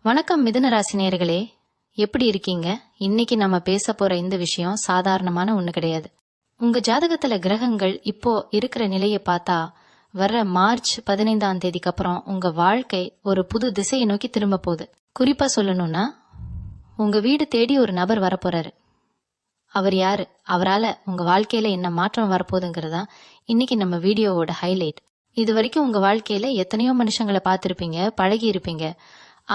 வணக்கம் மிதுன ராசி நேயர்களே, எப்படி இருக்கீங்க? இன்னைக்கு நம்ம பேச போற இந்த விஷயம் சாதாரணமான ஒண்ணு கிடையாது. உங்க ஜாதகத்துல கிரகங்கள் இப்போ இருக்கிற நிலையை பார்த்தா வர்ற மார்ச் 15ஆம் தேதிக்கு அப்புறம் உங்க வாழ்க்கை ஒரு புது திசையை நோக்கி திரும்ப போகுது. குறிப்பா சொல்லணும்னா, உங்க வீடு தேடி ஒரு நபர் வரப்போறாரு. அவர் யாரு, அவரால உங்க வாழ்க்கையில என்ன மாற்றம் வரப்போகுதுங்கிறதா இன்னைக்கு நம்ம வீடியோவோட ஹைலைட். இது வரைக்கும் உங்க வாழ்க்கையில எத்தனையோ மனுஷங்களை பார்த்திருப்பீங்க, பழகி இருப்பீங்க.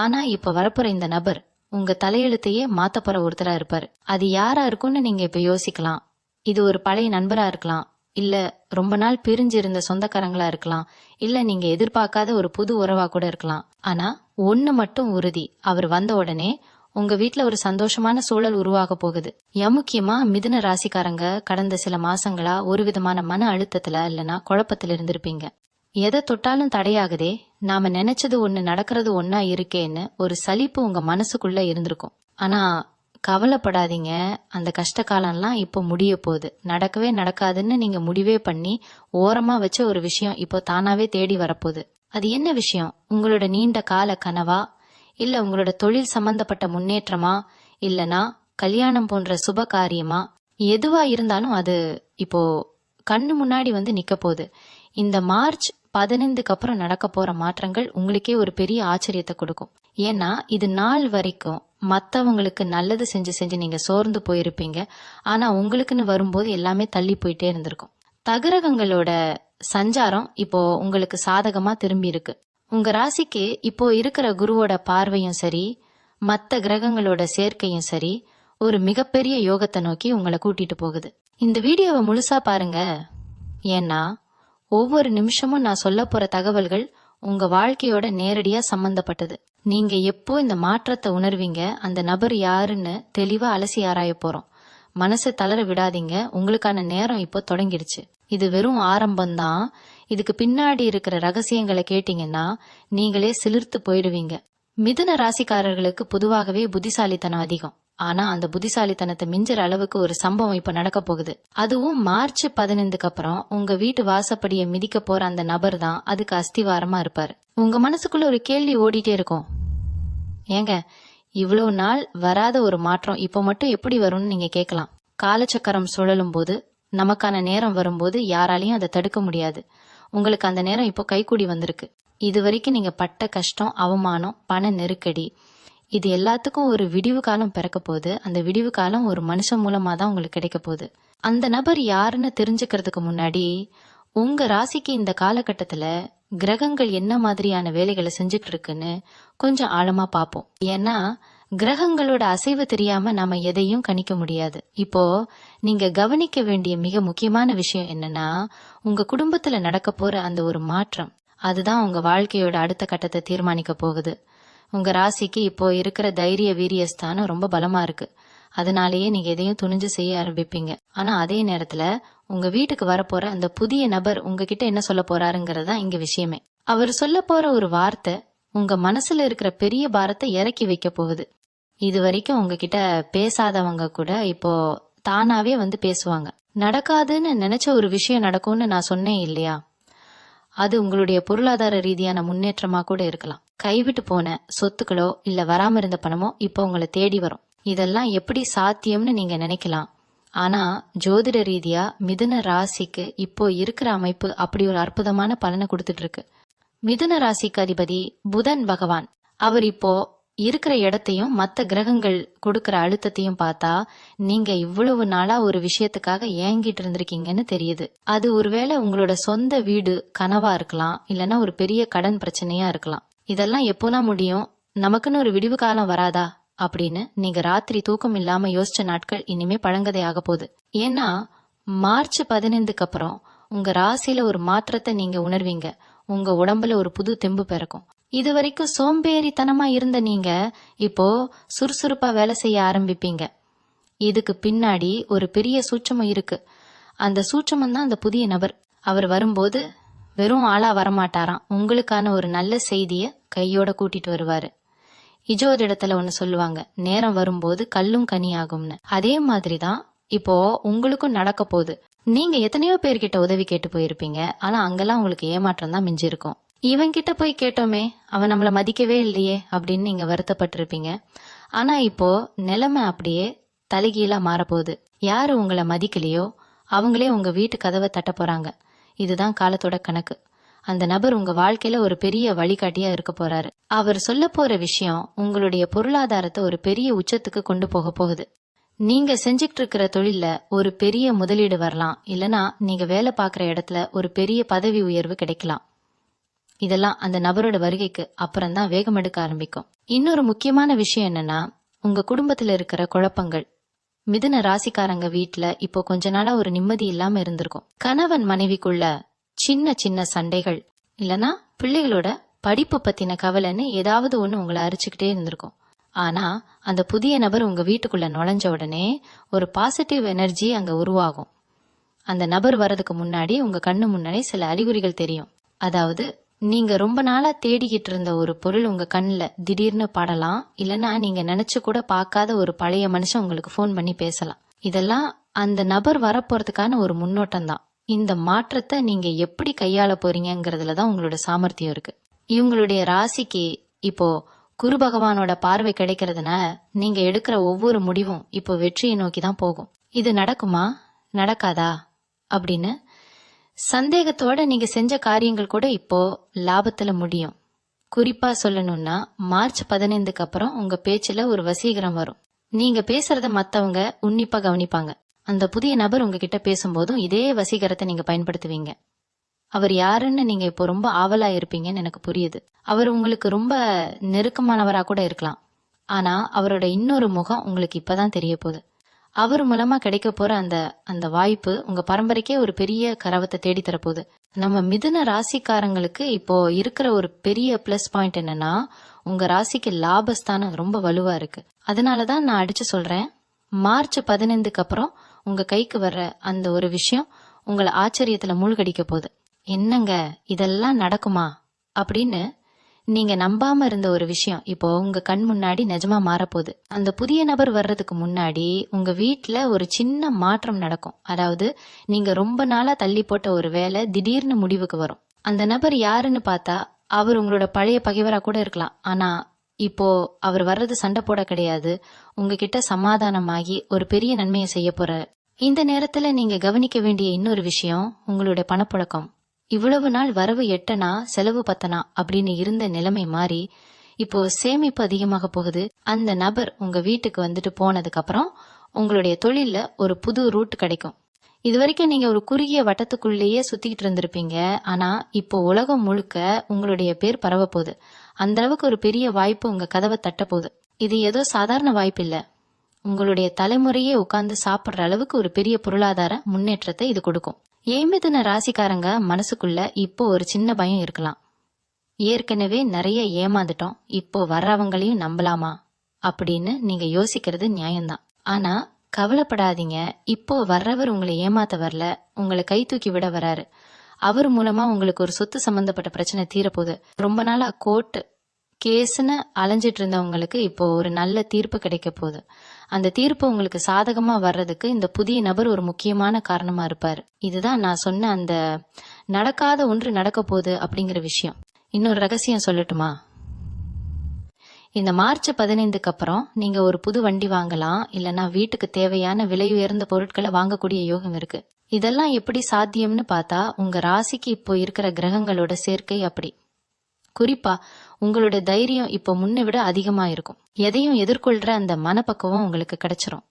ஆனா இப்ப வரப்போற இந்த நபர் உங்க தலையெழுத்தையே மாத்த போற ஒருத்தரா இருப்பாரு. அது யாரா இருக்கும்னு நீங்க இப்ப யோசிக்கலாம். இது ஒரு பழைய நண்பரா இருக்கலாம், இல்ல ரொம்ப நாள் பிரிஞ்சு இருந்த சொந்தக்காரங்களா இருக்கலாம், இல்ல நீங்க எதிர்பார்க்காத ஒரு புது உறவா கூட இருக்கலாம். ஆனா ஒண்ணு மட்டும் உறுதி, அவர் வந்த உடனே உங்க வீட்ல ஒரு சந்தோஷமான சூழல் உருவாக போகுது. முக்கியமா மிதுன ராசிக்காரங்க கடந்த சில மாசங்களா ஒரு விதமான மன அழுத்தத்துல இல்லனா குழப்பத்துல இருந்திருப்பீங்க. எதை தொட்டாலும் தடையாகுதே, நாம நினைச்சது ஒண்ணு நடக்கிறது ஒன்னா இருக்கேன்னு ஒரு சலிப்பு உங்க மனசுக்குள்ள இருந்திருக்கும். ஆனா கவலைப்படாதீங்க, அந்த கஷ்ட காலம்லாம் இப்போ முடிய போகுது. நடக்கவே நடக்காதுன்னு நீங்க முடிவே பண்ணி ஓரமா வச்ச ஒரு விஷயம் இப்போ தானாவே தேடி வரப்போகுது. அது என்ன விஷயம்? உங்களோட நீண்ட கால கனவா, இல்ல உங்களோட தொழில் சம்பந்தப்பட்ட முன்னேற்றமா, இல்லனா கல்யாணம் போன்ற சுப காரியமா? எதுவா இருந்தாலும் அது இப்போ கண்ணு முன்னாடி வந்து நிக்க போகுது. இந்த மார்ச் 15க்கு அப்புறம் நடக்க போற மாற்றங்கள் உங்களுக்கே ஒரு பெரிய ஆச்சரியத்தை கொடுக்கும். ஏன்னா இது நாள் வரைக்கும் மத்தவங்களுக்கு நல்லது செஞ்சு செஞ்சு நீங்க சோர்ந்து போயிருப்பீங்க. ஆனா உங்களுக்குன்னு வரும்போது எல்லாமே தள்ளி போயிட்டே இருந்திருக்கும். தகரகங்களோட சஞ்சாரம் இப்போ உங்களுக்கு சாதகமா திரும்பி இருக்கு. உங்க ராசிக்கு இப்போ இருக்கிற குருவோட பார்வையும் சரி, மத்த கிரகங்களோட சேர்க்கையும் சரி, ஒரு மிகப்பெரிய யோகத்தை நோக்கி உங்களை கூட்டிட்டு போகுது. இந்த வீடியோவை முழுசா பாருங்க. ஏன்னா ஒவ்வொரு நிமிஷமும் நான் சொல்ல போற தகவல்கள் உங்க வாழ்க்கையோட நேரடியா சம்பந்தப்பட்டது. நீங்க எப்போ இந்த மாற்றத்தை உணர்வீங்க, அந்த நபர் யாருன்னு தெளிவா அலசி ஆராய போறோம். மனசை தளர விடாதீங்க, உங்களுக்கான நேரம் இப்போ தொடங்கிடுச்சு. இது வெறும் ஆரம்பம்தான். இதுக்கு பின்னாடி இருக்கிற ரகசியங்களை கேட்டீங்கன்னா நீங்களே சிலிர்த்து போயிடுவீங்க. மிதுன ராசிக்காரர்களுக்கு பொதுவாகவே புத்திசாலித்தனம் அதிகம். ஆனா அந்த புத்திசாலித்தனத்தை மிஞ்சற அளவுக்கு ஒரு சம்பவம் இப்ப நடக்க போகுது. அதுவும் மார்ச் 15க்கு அப்புறம் உங்க வீட்டு வாசப்படியை மிதிக்க போற அந்த நபர் தான் அதுக்கு அஸ்திவாரமா இருப்பாரு. உங்க மனசுக்குள்ள ஒரு கேள்வி ஓடிட்டே இருக்கும், ஏங்க இவ்வளவு நாள் வராத ஒரு மாற்றம் இப்ப மட்டும் எப்படி வரும்னு நீங்க கேட்கலாம். காலச்சக்கரம் சுழலும் போது, நமக்கான நேரம் வரும்போது யாராலையும் அதை தடுக்க முடியாது. உங்களுக்கு அந்த நேரம் இப்போ கைக்கூடி வந்திருக்கு. இது வரைக்கும் நீங்க பட்ட கஷ்டம், அவமானம், பண நெருக்கடி, இது எல்லாத்துக்கும் ஒரு விடிவு காலம் பிறக்க போகுது. அந்த விடிவு காலம் ஒரு மனுஷன் மூலமா தான் உங்களுக்கு கிடைக்க போகுது. அந்த நபர் யாருன்னு தெரிஞ்சுக்கிறதுக்கு முன்னாடி உங்க ராசிக்கு இந்த காலகட்டத்துல கிரகங்கள் என்ன மாதிரியான வேலைகளை செஞ்சுட்டு இருக்குன்னு கொஞ்சம் ஆழமா பார்ப்போம். ஏன்னா கிரகங்களோட அசைவு தெரியாம நாம எதையும் கணிக்க முடியாது. இப்போ நீங்க கவனிக்க வேண்டிய மிக முக்கியமான விஷயம் என்னன்னா, உங்க குடும்பத்துல நடக்க போற அந்த ஒரு மாற்றம், அதுதான் உங்க வாழ்க்கையோட அடுத்த கட்டத்தை தீர்மானிக்க போகுது. உங்க ராசிக்கு இப்போ இருக்கிற தைரிய வீரியஸ்தானம் ரொம்ப பலமா இருக்கு. அதனாலேயே நீங்க எதையும் துணிஞ்சு செய்ய ஆரம்பிப்பீங்க. ஆனா அதே நேரத்துல உங்க வீட்டுக்கு வரப்போற அந்த புதிய நபர் உங்ககிட்ட என்ன சொல்ல போறாருங்கிறதா இங்க விஷயமே. அவர் சொல்ல போற ஒரு வார்த்தை உங்க மனசுல இருக்கிற பெரிய பாரத்தை இறக்கி வைக்க போகுது. இது வரைக்கும் உங்ககிட்ட பேசாதவங்க கூட இப்போ தானாவே வந்து பேசுவாங்க. நடக்காதுன்னு நினைச்ச ஒரு விஷயம் நடக்கும்னு நான் சொன்னேன் இல்லையா, அது உங்களுடைய பொருளாதார ரீதியான முன்னேற்றமா கூட இருக்கலாம். கைவிட்டு போன சொத்துக்களோ இல்ல வராம இருந்த பணமோ இப்போ உங்களை தேடி வரும். இதெல்லாம் எப்படி சாத்தியம்னு நீங்க நினைக்கலாம். ஆனா ஜோதிட ரீதியா மிதுன ராசிக்கு இப்போ இருக்கிற அமைப்பு அப்படி ஒரு அற்புதமான பலனை கொடுத்துட்டு இருக்கு. மிதுன ராசிக்கு அதிபதி புதன் பகவான். அவர் இப்போ இருக்கிற இடத்தையும் மத்த கிரகங்கள் கொடுக்கற அழுத்தத்தையும் பார்த்தா நீங்க இவ்வளவு நாளா ஒரு விஷயத்துக்காக ஏங்கிட்டு இருந்திருக்கீங்கன்னு தெரியுது. அது ஒருவேளை உங்களோட சொந்த வீடு கனவா இருக்கலாம், இல்லனா ஒரு பெரிய கடன் பிரச்சனையா இருக்கலாம். இதெல்லாம் எப்போலாம் முடியும், நமக்குன்னு ஒரு விடிவு காலம் வராதா அப்படின்னு நீங்க ராத்திரி தூக்கம் இல்லாம யோசிச்ச நாட்கள் இனிமே பழங்கதை ஆக போகுது. ஏன்னா மார்ச் 15க்கு அப்புறம் உங்க ராசியில ஒரு மாற்றத்தை நீங்க உணர்வீங்க. உங்க உடம்புல ஒரு புது தெம்பு பிறக்கும். இது வரைக்கும் சோம்பேறித்தனமா இருந்த நீங்க இப்போ சுறுசுறுப்பா வேலை செய்ய ஆரம்பிப்பீங்க. இதுக்கு பின்னாடி ஒரு பெரிய சூட்சமம் இருக்கு. அந்த சூட்சமம் தான் அந்த புதிய நபர். அவர் வரும்போது வெறும் ஆளா வரமாட்டாராம், உங்களுக்கான ஒரு நல்ல செய்திய கையோட கூட்டிட்டு வருவாரு. இஜோர் இடத்துல ஒண்ணு சொல்லுவாங்க, நேரம் வரும்போது கல்லும் கனியாகும்னு. அதே மாதிரிதான் இப்போ உங்களுக்கும் நடக்க போகுது. நீங்க எத்தனையோ பேர்கிட்ட உதவி கேட்டு போயிருப்பீங்க, ஆனா அங்கெல்லாம் உங்களுக்கு ஏமாற்றம் தான் மிஞ்சிருக்கும். இவன்கிட்ட போய் கேட்டோமே, அவன் நம்மள மதிக்கவே இல்லையே அப்படின்னு நீங்க வருத்தப்பட்டிருப்பீங்க. ஆனா இப்போ நிலைமை அப்படியே தலைகீழா மாறப்போகுது. யாரு உங்களை மதிக்கலையோ அவங்களே உங்க வீட்டு கதவை தட்ட போறாங்க. இதுதான் காலத்தோட கணக்கு. அந்த நபர் உங்க வாழ்க்கையில ஒரு பெரிய வழிகாட்டியா இருக்க போறாரு. அவர் சொல்ல போற விஷயம் உங்களுடைய பொருளாதாரத்தை ஒரு பெரிய உச்சத்துக்கு கொண்டு போக போகுது. நீங்க செஞ்சுட்டு இருக்கிற தொழில்ல ஒரு பெரிய முதலீடு வரலாம், இல்லனா நீங்க வேலை பார்க்குற இடத்துல ஒரு பெரிய பதவி உயர்வு கிடைக்கலாம். இதெல்லாம் அந்த நபரோட வருகைக்கு அப்புறம் தான் வேகம் எடுக்க ஆரம்பிக்கும். இன்னொரு முக்கியமான விஷயம் என்னன்னா, உங்க குடும்பத்துல இருக்கிற குழப்பங்கள். மிதுன ராசிக்காரங்க வீட்ல இப்போ கொஞ்ச நாளா ஒரு நிம்மதி இல்லாம இருந்திருக்கும். கணவன் மனைவிக்குள்ள சின்ன சின்ன சண்டைகள், இல்லனா பிள்ளைகளோட படிப்பு பத்தின கவலைன்னு ஏதாவது ஒண்ணு உங்களை அரிச்சுக்கிட்டே இருந்திருக்கும். ஆனா அந்த புதிய நபர் உங்க வீட்டுக்குள்ள நுழைஞ்ச உடனே ஒரு பாசிட்டிவ் எனர்ஜி அங்க உருவாகும். அந்த நபர் வர்றதுக்கு முன்னாடி உங்க கண்ணு முன்னாடி சில அறிகுறிகள் தெரியும். அதாவது நீங்க ரொம்ப நாளா தேடிக்கிட்டு இருந்த ஒரு பொருள் உங்க கண்ணுல திடீர்னு படலாம், இல்லனா நீங்க நினைச்சு கூட பார்க்காத ஒரு பழைய மனுஷன் உங்களுக்கு ஃபோன் பண்ணி பேசலாம். இதெல்லாம் அந்த நபர் வரப்போறதுக்கான ஒரு முன்னோட்டம் தான். இந்த மாற்றத்தை நீங்க எப்படி கையாள போறீங்கிறதுலதான் உங்களோட சாமர்த்தியம் இருக்கு. இவங்களுடைய ராசிக்கு இப்போ குரு பகவானோட பார்வை கிடைக்கிறதுனால நீங்க எடுக்கிற ஒவ்வொரு முடிவும் இப்போ வெற்றியை நோக்கி தான் போகும். இது நடக்குமா நடக்காதா அப்படின்னு சந்தேகத்தோட நீங்க செஞ்ச காரியங்கள் கூட இப்போ லாபத்துல முடியும். குறிப்பா சொல்லணும்னா மார்ச் 15க்கு அப்புறம் உங்க பேச்சுல ஒரு வசீகரம் வரும். நீங்க பேசுறத மத்தவங்க உன்னிப்பா கவனிப்பாங்க. அந்த புதிய நபர் உங்ககிட்ட பேசும்போதும் இதே வசீகரத்தை நீங்க பயன்படுத்துவீங்க. அவர் யாருன்னு நீங்க இப்போ ரொம்ப ஆவலா இருப்பீங்கன்னு எனக்கு புரியுது. அவர் உங்களுக்கு ரொம்ப நெருக்கமானவரா கூட இருக்கலாம். ஆனா அவரோட இன்னொரு முகம் உங்களுக்கு இப்பதான் தெரிய போகுது. அவர் மூலமா கிடைக்க போற அந்த வாய்ப்பு உங்க பரம்பரைக்கே ஒரு பெரிய கரவத்தை தேடி தரப்போகுது. நம்ம மிதுன ராசிக்காரங்களுக்கு இப்போ இருக்கிற ஒரு பெரிய பிளஸ் பாயிண்ட் என்னன்னா, உங்க ராசிக்கு லாபஸ்தானம் ரொம்ப வலுவா இருக்கு. அதனாலதான் நான் அடிச்சு சொல்றேன், மார்ச் 15க்கு அப்புறம் உங்க கைக்கு வர்ற அந்த ஒரு விஷயம் உங்களை ஆச்சரியத்துல மூழ்கடிக்க போகுது. என்னங்க இதெல்லாம் நடக்குமா அப்படின்னு நீங்க நம்பாம இருந்த ஒரு விஷயம் இப்போ உங்க கண் முன்னாடி நிஜமா மாறப்போகுது. அந்த புதிய நபர் வர்றதுக்கு முன்னாடி உங்க வீட்டுல ஒரு சின்ன மாற்றம் நடக்கும். அதாவது நீங்க ரொம்ப நாளா தள்ளி போட்ட ஒரு வேலை திடீர்னு முடிவுக்கு வரும். அந்த நபர் யாருன்னு பார்த்தா அவர் உங்களோட பழைய பகைவரா கூட இருக்கலாம். ஆனா இப்போ அவர் வர்றது சண்டை போட கிடையாது, உங்ககிட்ட சமாதானமாகி ஒரு பெரிய நன்மையை செய்ய போறாரு. இந்த நேரத்துல நீங்க கவனிக்க வேண்டிய இன்னொரு விஷயம் உங்களுடைய பணப்புழக்கம். இவ்வளவு நாள் வரவு எட்டனா செலவு பத்தனா அப்படின்னு இருந்த நிலைமை மாறி இப்போ சேமிப்பு அதிகமாக போகுது. அந்த நபர் உங்க வீட்டுக்கு வந்துட்டு போனதுக்கு அப்புறம் உங்களுடைய தொழில ஒரு புது ரூட் கிடைக்கும். இது வரைக்கும் நீங்க ஒரு குறுகிய வட்டத்துக்குள்ளேயே சுத்திக்கிட்டு இருந்திருப்பீங்க. ஆனா இப்போ உலகம் முழுக்க உங்களுடைய பேர் பரவ போகுது. அந்த அளவுக்கு ஒரு பெரிய வாய்ப்பு உங்க கதவை தட்ட போகுது. இது ஏதோ சாதாரண வாய்ப்பு இல்ல, உங்களுடைய தலைமுறையே உட்கார்ந்து சாப்பிடுற அளவுக்கு ஒரு பெரிய பொருளாதார முன்னேற்றத்தை இது கொடுக்கும். ஏமிதுன ராசிக்காரங்க மனசுக்குள்ள இப்போ ஒரு சின்ன பயம் இருக்கலாம். ஏற்கனவே நிறைய ஏமாந்துட்டோம், இப்போ வர்றவங்களையும் நம்பலாமா அப்படின்னு நீங்க யோசிக்கிறது நியாயம்தான். ஆனா கவலைப்படாதீங்க, இப்போ வர்றவர் உங்களை ஏமாத்த வரல, உங்களை கை தூக்கி விட வராரு. அவர் மூலமா உங்களுக்கு ஒரு சொத்து சம்பந்தப்பட்ட பிரச்சனை தீரப்போகுது. ரொம்ப நாளா கோர்ட் கேஸ்ன்னு அலைஞ்சிட்டு இருந்தவங்களுக்கு இப்போ ஒரு நல்ல தீர்ப்பு கிடைக்க போகுது. அந்த தீர்ப்பு உங்களுக்கு சாதகமா வர்றதுக்கு இந்த புதிய நபர் ஒரு முக்கியமான காரணமா இருப்பாரு. இதுதான் நான் சொன்ன அந்த நடக்காத ஒன்று நடக்க போகுது அப்படிங்கிற விஷயம். இன்னொரு ரகசியம் சொல்லட்டுமா? இந்த மார்ச் 15க்கு அப்புறம் நீங்க ஒரு புது வண்டி வாங்கலாம், இல்லனா வீட்டுக்கு தேவையான விலை உயர்ந்த பொருட்களை வாங்கக்கூடிய யோகம் இருக்கு. இதெல்லாம் எப்படி சாத்தியம்னு பார்த்தா உங்க ராசிக்கு இப்போ இருக்கிற கிரகங்களோட சேர்க்கை அப்படி. குறிப்பா உங்களோட தைரியம் இப்போ முன்ன விட அதிகமா இருக்கும். எதையும் எதிர்கொள்ற அந்த மனப்பக்குவம் உங்களுக்கு கிடைச்சிரும்.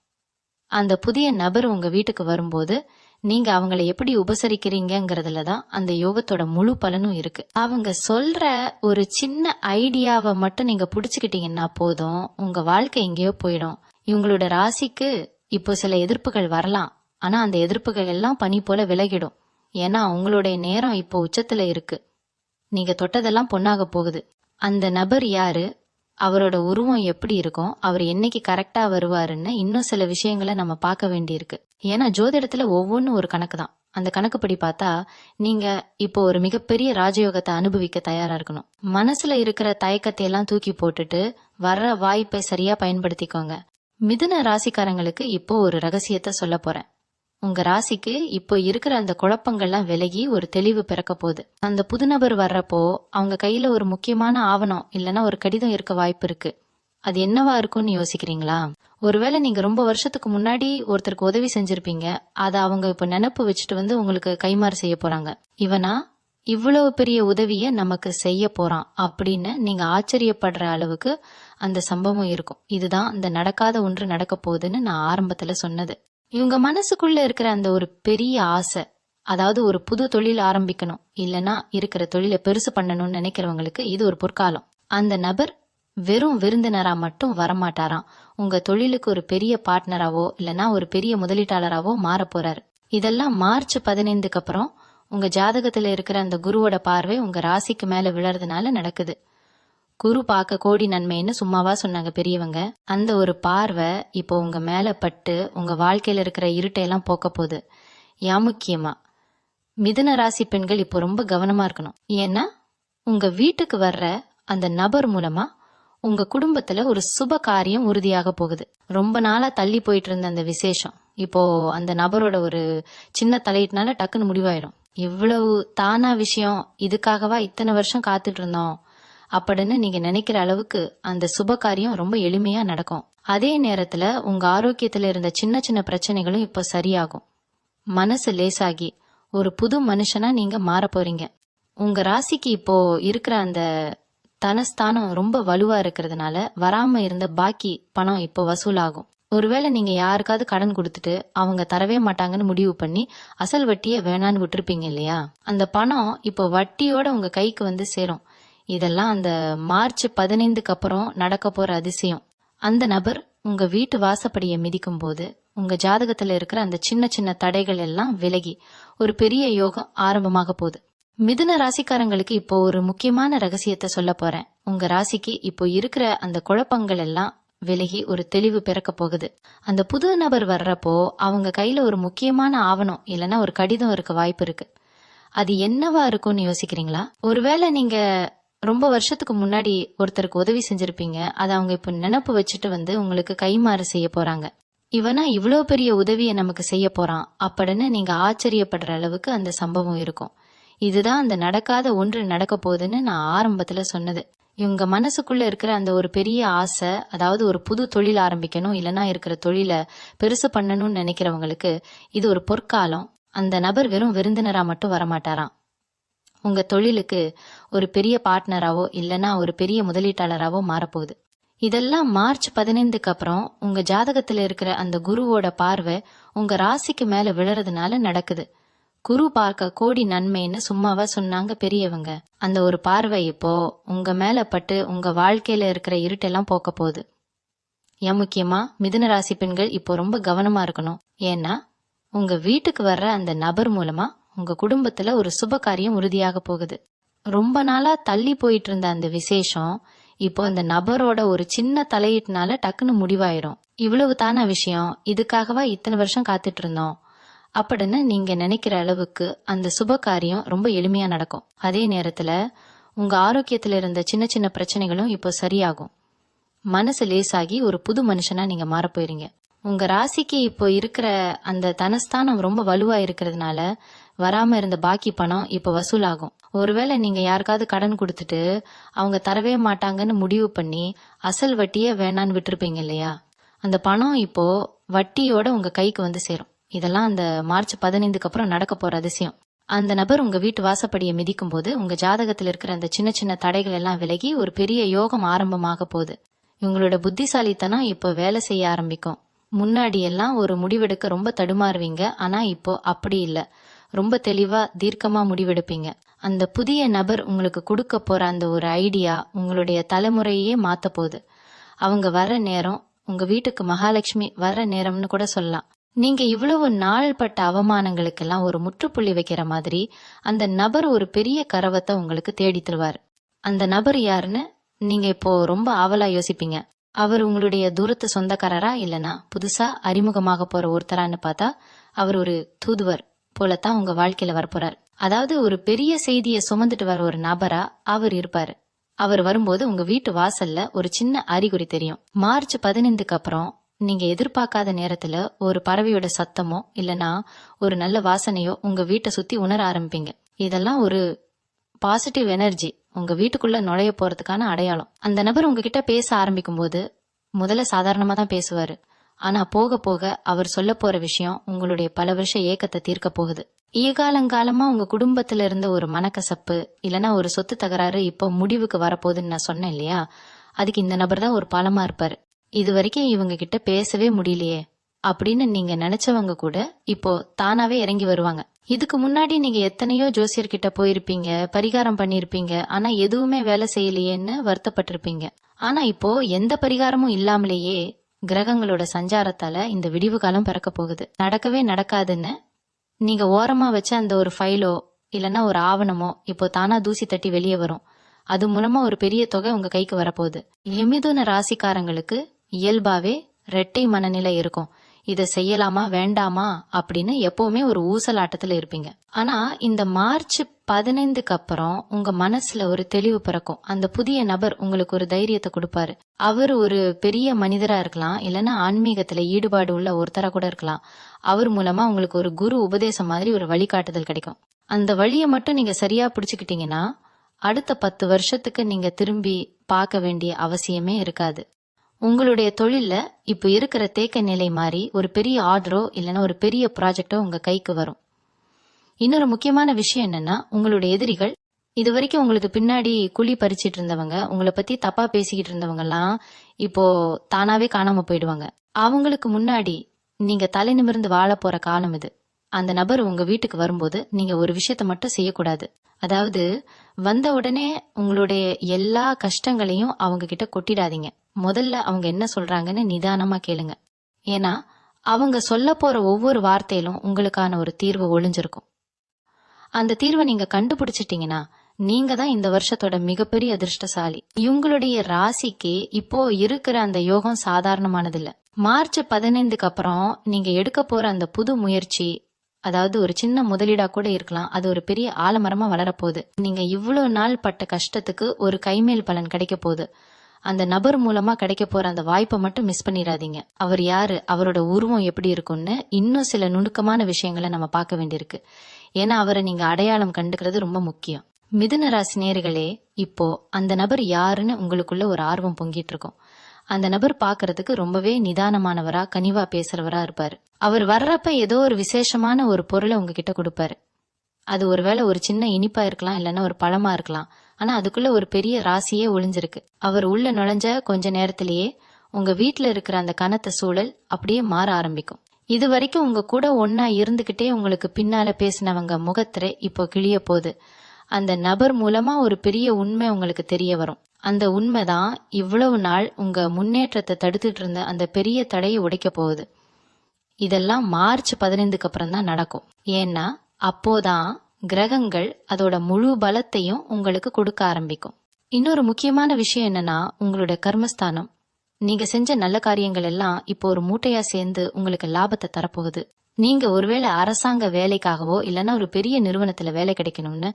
அந்த புதிய நபர் உங்க வீட்டுக்கு வரும்போது நீங்க அவங்களை எப்படி உபசரிக்கிறீங்கிறதுலதான் அந்த யோகத்தோட முழு பலனும் இருக்கு. அவங்க சொல்ற ஒரு சின்ன ஐடியாவை மட்டும் நீங்க புடிச்சுக்கிட்டீங்கன்னா போதும், உங்க வாழ்க்கை எங்கேயோ போயிடும். இவங்களோட ராசிக்கு இப்போ சில எதிர்ப்புகள் வரலாம், ஆனா அந்த எதிர்ப்புகள் எல்லாம் பனி போல விலகிடும். ஏன்னா உங்களுடைய நேரம் இப்போ உச்சத்துல இருக்கு. நீங்க தொட்டதெல்லாம் பொண்ணாக போகுது. அந்த நபர் யாரு, அவரோட உருவம் எப்படி இருக்கும், அவர் என்னைக்கு கரெக்டா வருவாருன்னு இன்னும் சில விஷயங்களை நம்ம பார்க்க வேண்டியிருக்கு. ஏன்னா ஜோதிடத்துல ஒவ்வொன்றும் ஒரு கணக்கு தான். அந்த கணக்குப்படி பார்த்தா நீங்க இப்போ ஒரு மிகப்பெரிய ராஜயோகத்தை அனுபவிக்க தயாரா இருக்கணும். மனசுல இருக்கிற தயக்கத்தை எல்லாம் தூக்கி போட்டுட்டு வர்ற வாய்ப்பை சரியா பயன்படுத்திக்கோங்க. மிதுன ராசிக்காரங்களுக்கு இப்போ ஒரு ரகசியத்தை சொல்ல போறேன். உங்க ராசிக்கு இப்போ இருக்கிற அந்த குழப்பங்கள்லாம் விலகி ஒரு தெளிவு பிறக்க போகுது. அந்த புது நபர் வர்றப்போ அவங்க கையில ஒரு முக்கியமான ஆவணம் இல்லைன்னா ஒரு கடிதம் இருக்க வாய்ப்பு இருக்கு. அது என்னவா இருக்கும்னு யோசிக்கிறீங்களா? ஒருவேளை நீங்க ரொம்ப வருஷத்துக்கு முன்னாடி ஒருத்தருக்கு உதவி செஞ்சிருப்பீங்க. அதை அவங்க இப்ப நினைப்பு வச்சுட்டு வந்து உங்களுக்கு கைமாறு செய்ய போறாங்க. இவனா இவ்வளவு பெரிய உதவிய நமக்கு செய்ய போறான் அப்படின்னு நீங்க ஆச்சரியப்படுற அளவுக்கு அந்த சம்பவம் இருக்கும். இதுதான் அந்த நடக்காத ஒன்று நடக்க போகுதுன்னு நான் ஆரம்பத்துல சொன்னது. இவங்க மனசுக்குள்ள இருக்கிற அந்த ஒரு பெரிய ஆசை, அதாவது ஒரு புது தொழில் ஆரம்பிக்கணும் இல்லைன்னா இருக்கிற தொழிலை பெருசு பண்ணணும்னு நினைக்கிறவங்களுக்கு இது ஒரு பொற்காலம். அந்த நபர் வெறும் விருந்தினரா மட்டும் வரமாட்டாராம். உங்க தொழிலுக்கு ஒரு பெரிய பார்ட்னராவோ இல்லைன்னா ஒரு பெரிய முதலீட்டாளராவோ மாற போறாரு. இதெல்லாம் மார்ச் 15க்கு அப்புறம் உங்க ஜாதகத்துல இருக்கிற அந்த குருவோட பார்வை உங்க ராசிக்கு மேல விழறதுனால நடக்குது. குரு பார்க்க கோடி நன்மைன்னு சும்மாவா சொன்னாங்க பெரியவங்க? அந்த ஒரு பார்வை இப்போ உங்க மேல பட்டு உங்க வாழ்க்கையில இருக்கிற இருட்டையெல்லாம் போக்க போகுது. முக்கியமா மிதுன ராசி பெண்கள் இப்போ ரொம்ப கவனமா இருக்கணும். ஏன்னா உங்க வீட்டுக்கு வர்ற அந்த நபர் மூலமா உங்க குடும்பத்துல ஒரு சுப காரியம் உறுதியாக போகுது. ரொம்ப நாளா தள்ளி போயிட்டு இருந்த அந்த விசேஷம் இப்போ அந்த நபரோட ஒரு சின்ன தலையிட்டனால டக்குன்னு முடிவாயிடும். இவ்வளவு தானா விஷயம், இதுக்காகவா இத்தனை வருஷம் காத்துட்டு இருந்தோம் அப்படின்னு நீங்க நினைக்கிற அளவுக்கு அந்த சுப காரியம் ரொம்ப எளிமையா நடக்கும். அதே நேரத்துல உங்க ஆரோக்கியத்துல இருந்த சின்ன சின்ன பிரச்சனைகளும் இப்போ சரியாகும். மனசு லேசாகி ஒரு புது மனுஷனா நீங்க மாற போறீங்க. உங்க ராசிக்கு இப்போ இருக்கிற அந்த தனஸ்தானம் ரொம்ப வலுவா இருக்கிறதுனால வராம இருந்த பாக்கி பணம் இப்போ வசூலாகும். ஒருவேளை நீங்க யாருக்காவது கடன் கொடுத்துட்டு அவங்க தரவே மாட்டாங்கன்னு முடிவு பண்ணி அசல் வட்டியை வேணான்னு விட்டுருப்பீங்க இல்லையா? அந்த பணம் இப்போ வட்டியோட உங்க கைக்கு வந்து சேரும். இதெல்லாம் அந்த மார்ச் 15க்கு அப்புறம் நடக்க போற அதிசயம். அந்த நபர் உங்க வீட்டு வாசப்படியை மிதிக்கும் போது உங்க ஜாதகத்துல இருக்கிற அந்த சின்ன சின்ன தடைகள் எல்லாம் விலகி ஒரு பெரிய யோகம் ஆரம்பமாக போகுது. மிதுன ராசிக்காரங்களுக்கு இப்போ ஒரு முக்கியமான ரகசியத்தை சொல்ல போறேன். உங்க ராசிக்கு இப்போ இருக்கிற அந்த குழப்பங்கள் எல்லாம் விலகி ஒரு தெளிவு பிறக்க போகுது. அந்த புது நபர் வர்றப்போ அவங்க கையில ஒரு முக்கியமான ஆவணம் இல்லைன்னா ஒரு கடிதம் இருக்க வாய்ப்பு இருக்கு. அது என்னவா இருக்கும்னு யோசிக்கிறீங்களா? ஒருவேளை நீங்க ரொம்ப வருஷத்துக்கு முன்னாடி ஒருத்தருக்கு உதவி செஞ்சிருப்பீங்க. அதை அவங்க இப்ப நினைப்பு வச்சுட்டு வந்து உங்களுக்கு கைமாறு செய்ய போறாங்க. இவனா இவ்வளவு பெரிய உதவியை நமக்கு செய்ய போறான் அப்படின்னு நீங்க ஆச்சரியப்படுற அளவுக்கு அந்த சம்பவம் இருக்கும். இதுதான் அந்த நடக்காத ஒன்று நடக்க போகுதுன்னு நான் ஆரம்பத்துல சொன்னது. இவங்க மனசுக்குள்ள இருக்கிற அந்த ஒரு பெரிய ஆசை, அதாவது ஒரு புது தொழில் ஆரம்பிக்கணும் இல்லைன்னா இருக்கிற தொழிலை பெருசு பண்ணணும்னு நினைக்கிறவங்களுக்கு இது ஒரு பொற்காலம். அந்த நபர் வெறும் விருந்தினரா மட்டும் வரமாட்டாராம். உங்க தொழிலுக்கு ஒரு பெரிய பார்ட்னராவோ இல்லைன்னா ஒரு பெரிய முதலீட்டாளராவோ மாறப்போகுது. இதெல்லாம் மார்ச் 15க்கு அப்புறம் உங்க ஜாதகத்துல இருக்கிற அந்த குருவோட பார்வை உங்க ராசிக்கு மேல விழறதுனால நடக்குது. குரு பார்க்க கோடி நன்மைன்னு சும்மாவா சொன்னாங்க பெரியவங்க? அந்த ஒரு பார்வை இப்போ உங்க மேல பட்டு உங்க வாழ்க்கையில இருக்கிற இருட்டெல்லாம் போக்க போகுது. முக்கியமா மிதுன ராசி பெண்கள் இப்போ ரொம்ப கவனமா இருக்கணும். ஏன்னா உங்க வீட்டுக்கு வர்ற அந்த நபர் மூலமா உங்க குடும்பத்துல ஒரு சுப காரியம் உறுதியாக போகுது. ரொம்ப நாளா தள்ளி போயிட்டு இருந்த அந்த விசேஷம் இப்போ அந்த நபரோட ஒரு சின்ன தலையீட்டுனால டக்குன்னு முடிவாயிரும். இவ்வளவு தானா விஷயம், இதுக்காகவா இத்தனை வருஷம் காத்துட்டு இருந்தோம் அப்படின்னு நீங்க நினைக்கிற அளவுக்கு அந்த சுப காரியம் ரொம்ப எளிமையா நடக்கும். அதே நேரத்துல உங்க ஆரோக்கியத்துல இருந்த சின்ன சின்ன பிரச்சனைகளும் இப்போ சரியாகும். மனசு லேசாகி ஒரு புது மனுஷனா நீங்க மாற போயிருங்க. உங்க ராசிக்கு இப்போ இருக்கிற அந்த தனஸ்தானம் ரொம்ப வலுவா இருக்கிறதுனால வராம இருந்த பாக்கி பணம் இப்போ வசூலாகும். ஒருவேளை நீங்க யாருக்காவது கடன் கொடுத்துட்டு அவங்க தரவே மாட்டாங்கன்னு முடிவு பண்ணி அசல் வட்டியை வேணான்னு விட்டுருப்பீங்க இல்லையா? அந்த பணம் இப்போ வட்டியோட உங்க கைக்கு வந்து சேரும். இதெல்லாம் அந்த மார்ச் 15க்கு அப்புறம் நடக்க போற அதிசயம். அந்த நபர் உங்க வீட்டு வாசப்படியை மிதிக்கும் போது உங்க ஜாதகத்தில் இருக்கிற அந்த சின்ன சின்ன தடைகள் எல்லாம் விலகி ஒரு பெரிய யோகம் ஆரம்பமாக போகுது. இவங்களோட புத்திசாலித்தனம் இப்போ வேலை செய்ய ஆரம்பிக்கும். முன்னாடி எல்லாம் ஒரு முடிவெடுக்க ரொம்ப தடுமாறுவீங்க. ஆனா இப்போ அப்படி இல்ல, ரொம்ப தெளிவா தீர்க்கமா முடிவெடுப்பீங்க. அந்த புதிய நபர் உங்களுக்கு கொடுக்க போற அந்த ஒரு ஐடியா உங்களுடைய தலைமுறையே மாத்த போகுது. அவங்க வர்ற நேரம் உங்க வீட்டுக்கு மகாலட்சுமி வர்ற நேரம்னு கூட சொல்லலாம். நீங்க இவ்வளவு நாள் பட்ட அவமானங்களுக்கெல்லாம் ஒரு முற்றுப்புள்ளி வைக்கிற மாதிரி அந்த நபர் ஒரு பெரிய கரவத்தை உங்களுக்கு தேடி தருவார். அந்த நபர் யாருன்னு நீங்க இப்போ ரொம்ப ஆவலா யோசிப்பீங்க. அவர் உங்களுடைய தூரத்து சொந்தக்காரரா இல்லனா புதுசா அறிமுகமாக போற ஒருத்தரான்னு பார்த்தா அவர் ஒரு தூதுவர் போலத்தான் உங்க வாழ்க்கையில வரப்போறார். அதாவது ஒரு பெரிய செய்தியை சுமந்துட்டு வர ஒரு நபரா அவர் இருப்பாரு. அவர் வரும்போது உங்க வீட்டு வாசல்ல ஒரு சின்ன அறிகுறி தெரியும். மார்ச் 15க்கு அப்புறம் நீங்க எதிர்பார்க்காத நேரத்துல ஒரு பறவையோட சத்தமோ இல்லனா ஒரு நல்ல வாசனையோ உங்க வீட்டை சுத்தி உணர ஆரம்பிப்பீங்க. இதெல்லாம் ஒரு பாசிட்டிவ் எனர்ஜி உங்க வீட்டுக்குள்ள நுழைய போறதுக்கான அடையாளம். அந்த நபர் உங்ககிட்ட பேச ஆரம்பிக்கும் போது முதல்ல சாதாரணமா தான் பேசுவாரு. ஆனா போக போக அவர் சொல்ல போற விஷயம் உங்களுடைய பல வருஷ ஏக்கத்தை தீர்க்க போகுது. ஈகாலங்காலமா உங்க குடும்பத்துல இருந்த ஒரு மனக்கசப்பு இல்லனா ஒரு சொத்து தகராறு இப்போ முடிவுக்கு வரப்போகுதுன்னு நான் சொன்னேன் இல்லையா, அதுக்கு இந்த நபர் தான் ஒரு பாலமா இருப்பாரு. இது வரைக்கும் இவங்க கிட்ட பேசவே முடியலையே அப்படின்னு நீங்க நினைச்சவங்க கூட இப்போ தானாவே இறங்கி வருவாங்க. இதுக்கு முன்னாடி நீங்க எத்தனையோ ஜோசியர்கிட்ட போயிருப்பீங்க, பரிகாரம் பண்ணிருப்பீங்க, ஆனா எதுவுமே வேலை செய்யலையேன்னு வருத்தப்பட்டிருப்பீங்க. ஆனா இப்போ எந்த பரிகாரமும் இல்லாமலேயே கிரகங்களோட சஞ்சாரத்தால இந்த விடிவு காலம் பிறக்க போகுது. நடக்கவே நடக்காதுன்னு நீங்க ஓரமா வச்ச அந்த ஒரு ஃபைலோ இல்லனா ஒரு ஆவணமோ இப்போ தானா தூசி தட்டி வெளியே வரும். அது மூலமா ஒரு பெரிய தொகை உங்க கைக்கு வரப்போகுது. மிதுன ராசிக்காரங்களுக்கு இயல்பாவே ரெட்டை மனநிலை இருக்கும். இதை செய்யலாமா வேண்டாமா அப்படின்னு எப்பவுமே ஒரு ஊசலாட்டத்துல இருப்பீங்க. ஆனா இந்த மார்ச் 15க்கு அப்புறம் உங்க மனசுல ஒரு தெளிவு பிறக்கும். அந்த புதிய நபர் உங்களுக்கு ஒரு தைரியத்தை கொடுப்பாரு. அவர் ஒரு பெரிய மனிதரா இருக்கலாம், இல்லைன்னா ஆன்மீகத்துல ஈடுபாடு உள்ள ஒருத்தரா கூட இருக்கலாம். அவர் மூலமா உங்களுக்கு ஒரு குரு உபதேசம் மாதிரி ஒரு வழிகாட்டுதல் கிடைக்கும். அந்த வழியை மட்டும் நீங்க சரியா பிடிச்சுக்கிட்டீங்கன்னா அடுத்த 10 வருஷத்துக்கு நீங்க திரும்பி பார்க்க வேண்டிய அவசியமே இருக்காது. உங்களுடைய தொழில்ல இப்ப இருக்கிற தேக்க நிலை மாதிரி ஒரு பெரிய ஆர்டரோ இல்லைன்னா ஒரு பெரிய ப்ராஜெக்டோ உங்க கைக்கு வரும். இன்னொரு முக்கியமான விஷயம் என்னன்னா, உங்களுடைய எதிரிகள் இது வரைக்கும் உங்களுக்கு பின்னாடி குழி பறிச்சிட்டு இருந்தவங்க, உங்களை பத்தி தப்பா பேசிக்கிட்டு இருந்தவங்க எல்லாம் இப்போ தானாவே காணாம போயிடுவாங்க. அவங்களுக்கு முன்னாடி நீங்க தலை நிமிர்ந்து வாழ போற காலம் இது. அந்த நபர் உங்க வீட்டுக்கு வரும்போது நீங்க ஒரு விஷயத்த மட்டும் செய்யக்கூடாது. அதாவது வந்த உடனே உங்களுடைய எல்லா கஷ்டங்களையும் அவங்க கிட்ட கொட்டிடாதீங்க. முதல்ல அவங்க என்ன சொல்றாங்கன்னு நிதானமா கேளுங்க. ஏன்னா அவங்க சொல்ல போற ஒவ்வொரு வார்த்தையிலும் உங்களுக்கான ஒரு தீர்வு ஒளிஞ்சிருக்கும். அந்த தீர்வை நீங்க கண்டுபிடிச்சிட்டீங்கன்னா நீங்க தான் இந்த வருஷத்தோட மிகப்பெரிய அதிர்ஷ்டசாலி. இவங்களுடைய ராசிக்கு இப்போ இருக்கிற அந்த யோகம் சாதாரணமானது இல்ல. மார்ச் 15க்கு அப்புறம் நீங்க எடுக்க போற அந்த புது முயற்சி, அதாவது ஒரு சின்ன முதலீடா கூட இருக்கலாம், அது ஒரு பெரிய ஆலமரமா வளரப்போகுது. நீங்க இவ்வளவு நாள் பட்ட கஷ்டத்துக்கு ஒரு கைமேல் பலன் கிடைக்க போகுது. அந்த நபர் மூலமா கிடைக்க போற அந்த வாய்ப்பை மட்டும் மிஸ் பண்ணிடாதீங்க. அவர் யாரு, அவரோட உருவம் எப்படி இருக்கும்னு இன்னும் சில நுணுக்கமான விஷயங்களை நம்ம பார்க்க வேண்டியிருக்கு. ஏன்னா அவரை நீங்க அடையாளம் கண்டுக்கிறது ரொம்ப முக்கியம். மிதுன ராசி நேயர்களே, இப்போ அந்த நபர் யாருன்னு உங்களுக்குள்ள ஒரு ஆர்வம் பொங்கிட்டு இருக்கும். அந்த நபர் பாக்குறதுக்கு ரொம்பவே நிதானமானவரா கனிவா பேசுறவரா இருப்பாரு. அவர் வர்றப்ப ஏதோ ஒரு விசேஷமான ஒரு பொருளை உங்ககிட்ட கொடுப்பாரு. அது ஒருவேளை ஒரு சின்ன இனிப்பா இருக்கலாம், இல்லைன்னா ஒரு பழமா இருக்கலாம். ஆனா அதுக்குள்ள ஒரு பெரிய ராசியே ஒளிஞ்சிருக்கு. அவர் உள்ள நுழைஞ்ச கொஞ்ச நேரத்திலேயே உங்க வீட்டுல இருக்கிற அந்த கனத்த சூழல் அப்படியே மாற ஆரம்பிக்கும். இது வரைக்கும் உங்க கூட ஒன்னா இருந்துகிட்டே உங்களுக்கு பின்னால பேசினவங்க முகத்திரை இப்போ கிழிய போகுது. அந்த நபர் மூலமா ஒரு பெரிய உண்மை உங்களுக்கு தெரிய வரும். அந்த உண்மைதான் இவ்வளவு நாள் உங்க முன்னேற்றத்தை தடுத்துட்டு இருந்த அந்த பெரிய தடையை உடைக்க போகுது. இதெல்லாம் மார்ச் 15க்கு அப்புறம் தான் நடக்கும். ஏன்னா அப்போதான் கிரகங்கள் அதோட முழு பலத்தையும் உங்களுக்கு கொடுக்க ஆரம்பிக்கும். இன்னொரு முக்கியமான விஷயம் என்னன்னா, உங்களுடைய கர்மஸ்தானம், நீங்க செஞ்ச நல்ல காரியங்கள் எல்லாம் இப்போ ஒரு மூட்டையா சேர்ந்து உங்களுக்கு லாபத்தை தரப்போகுது. நீங்க ஒருவேளை அரசாங்க வேலைக்காகவோ இல்லைன்னா ஒரு பெரிய நிறுவனத்துல வேலை கிடைக்கணும்னு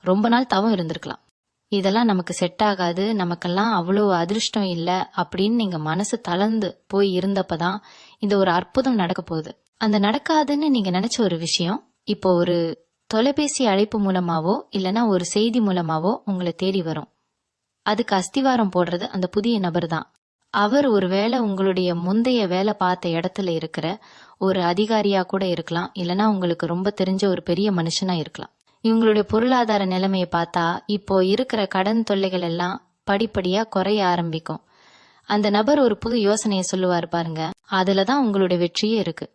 ரொம்ப நாள் தவம் இருந்திருக்கலாம். இதெல்லாம் நமக்கு செட் ஆகாது, நமக்கெல்லாம் அவ்வளவு அதிர்ஷ்டம் இல்ல அப்படின்னு நீங்க மனசு தளர்ந்து போய் இருந்தப்பதான் இந்த ஒரு அற்புதம் நடக்க போகுது. அந்த நடக்காதுன்னு நீங்க நினைச்ச ஒரு விஷயம் இப்போ ஒரு தொலைபேசி அழைப்பு மூலமாவோ இல்லைன்னா ஒரு செய்தி மூலமாவோ உங்களை தேடி வரும். அதுக்கு அஸ்திவாரம் போடுறது அந்த புதிய நபர் தான். அவர் ஒருவேளை உங்களுடைய முந்தைய வேலை பார்த்த இடத்துல இருக்கிற ஒரு அதிகாரியா கூட இருக்கலாம், இல்லைன்னா உங்களுக்கு ரொம்ப தெரிஞ்ச ஒரு பெரிய மனுஷனா இருக்கலாம். இவங்களுடைய பொருளாதார நிலைமையை பார்த்தா இப்போ இருக்கிற கடன் தொல்லைகள் எல்லாம் படிப்படியா குறைய ஆரம்பிக்கும். அந்த நபர் ஒரு புது யோசனையை சொல்லுவார் பாருங்க, அதுலதான் உங்களுடைய வெற்றியே இருக்கு.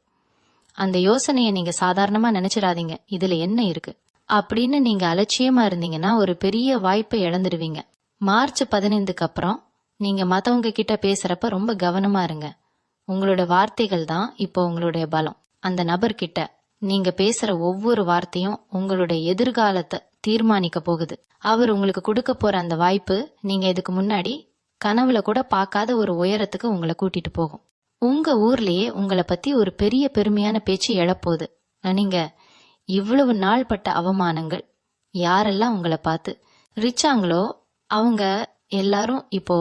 அந்த யோசனையை நீங்க சாதாரணமா நினைச்சிடாதீங்க, இதுல என்ன இருக்கு அப்படின்னு நீங்க அலட்சியமா இருந்தீங்கன்னா ஒரு பெரிய வாய்ப்பை இழந்துடுவீங்க. மார்ச் 15க்கு அப்புறம் நீங்க மத்தவங்க கிட்ட பேசுறப்ப ரொம்ப கவனமா இருங்க. உங்களோட வார்த்தைகள் தான் இப்போ உங்களுடைய பலம். அந்த நபர்கிட்ட நீங்க பேசுற ஒவ்வொரு வார்த்தையும் உங்களுடைய எதிர்காலத்தை தீர்மானிக்க போகுது. அவர் உங்களுக்கு கொடுக்க போற அந்த வாய்ப்பு நீங்க இதுக்கு முன்னாடி கனவுல கூட பார்க்காத ஒரு உயரத்துக்கு உங்களை கூட்டிட்டு போகும். உங்க ஊர்லயே உங்களை பத்தி ஒரு பெரிய பெருமையான பேச்சு எழப்போகுது. நீங்க இவ்வளவு நாள் பட்ட அவமானங்கள், யாரெல்லாம் உங்களை பார்த்து ரிச்சாங்களோ அவங்க எல்லாரும் இப்போ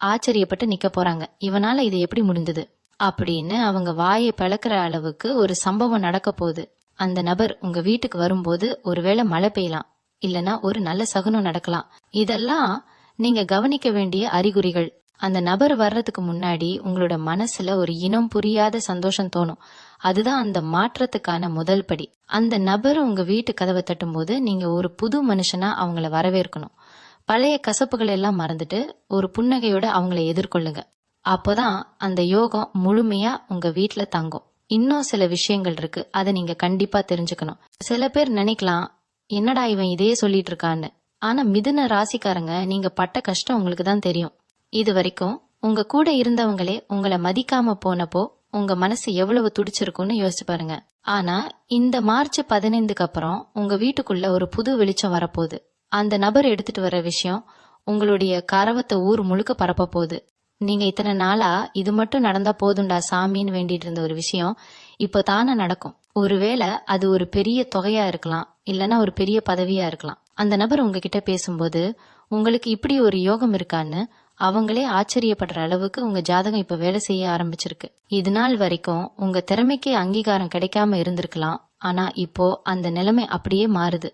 ஆச்சரியப்பட்டு நிக்க போறாங்க. இவனால இது எப்படி முடிந்தது அப்படின்னு அவங்க வாயை பிளக்கிற அளவுக்கு ஒரு சம்பவம் நடக்க போகுது. அந்த நபர் உங்க வீட்டுக்கு வரும்போது ஒருவேளை மழை பெய்யலாம், இல்லனா ஒரு நல்ல சகுனம் நடக்கலாம். இதெல்லாம் நீங்க கவனிக்க வேண்டிய அறிகுறிகள். அந்த நபர் வர்றதுக்கு முன்னாடி உங்களோட மனசுல ஒரு இனம் புரியாத சந்தோஷம் தோணும். அதுதான் அந்த மாற்றத்துக்கான முதல் படி. அந்த நபர் உங்க வீட்டு கதவை தட்டும் போது நீங்க ஒரு புது மனுஷனா அவங்கள வரவேற்கணும். பழைய கசப்புகள் எல்லாம் மறந்துட்டு ஒரு புன்னகையோட அவங்கள எதிர்கொள்ளுங்க. அப்போதான் அந்த யோகம் முழுமையா உங்க வீட்டுல தங்கும். இன்னும் சில விஷயங்கள் இருக்கு, அதை நீங்க கண்டிப்பா தெரிஞ்சுக்கணும். சில பேர் நினைக்கலாம், என்னடா இவன் இதையே சொல்லிட்டு இருக்கான்னு. ஆனா மிதுன ராசிக்காரங்க, நீங்க பட்ட கஷ்டம் உங்களுக்கு தான் தெரியும். இது வரைக்கும் உங்க கூட இருந்தவங்களே உங்களை மதிக்காம போனப்போ உங்க மனசு எவ்வளவு துடிச்சிருக்கும்னு யோசிச்சு பாருங்க. ஆனா இந்த மார்ச் 15க்கு அப்புறம் உங்க வீட்டுக்குள்ள ஒரு புது வெளிச்சம் வரப்போகுது. அந்த நபர் எடுத்துட்டு வர விஷயம் உங்களுடைய கரவத்தை ஊர் முழுக்க பரப்ப போகுது. நீங்க இத்தனை நாளா இது மட்டும் நடந்தா போதுண்டா சாமின்னு வேண்டிட்டு இருந்த ஒரு விஷயம் இப்ப தானே நடக்கும். ஒருவேளை அது ஒரு பெரிய தொகையா இருக்கலாம், இல்லனா ஒரு பெரிய பதவியா இருக்கலாம். அந்த நபர் உங்ககிட்ட பேசும்போது உங்களுக்கு இப்படி ஒரு யோகம் இருக்கான்னு அவங்களே ஆச்சரியப்படுற அளவுக்கு உங்க ஜாதகம் இப்ப வேலை செய்ய ஆரம்பிச்சிருக்கு. இது நாள் வரைக்கும் உங்க திறமைக்கு அங்கீகாரம் கிடைக்காம இருந்திருக்கலாம். ஆனா இப்போ அந்த நிலைமை அப்படியே மாறுது.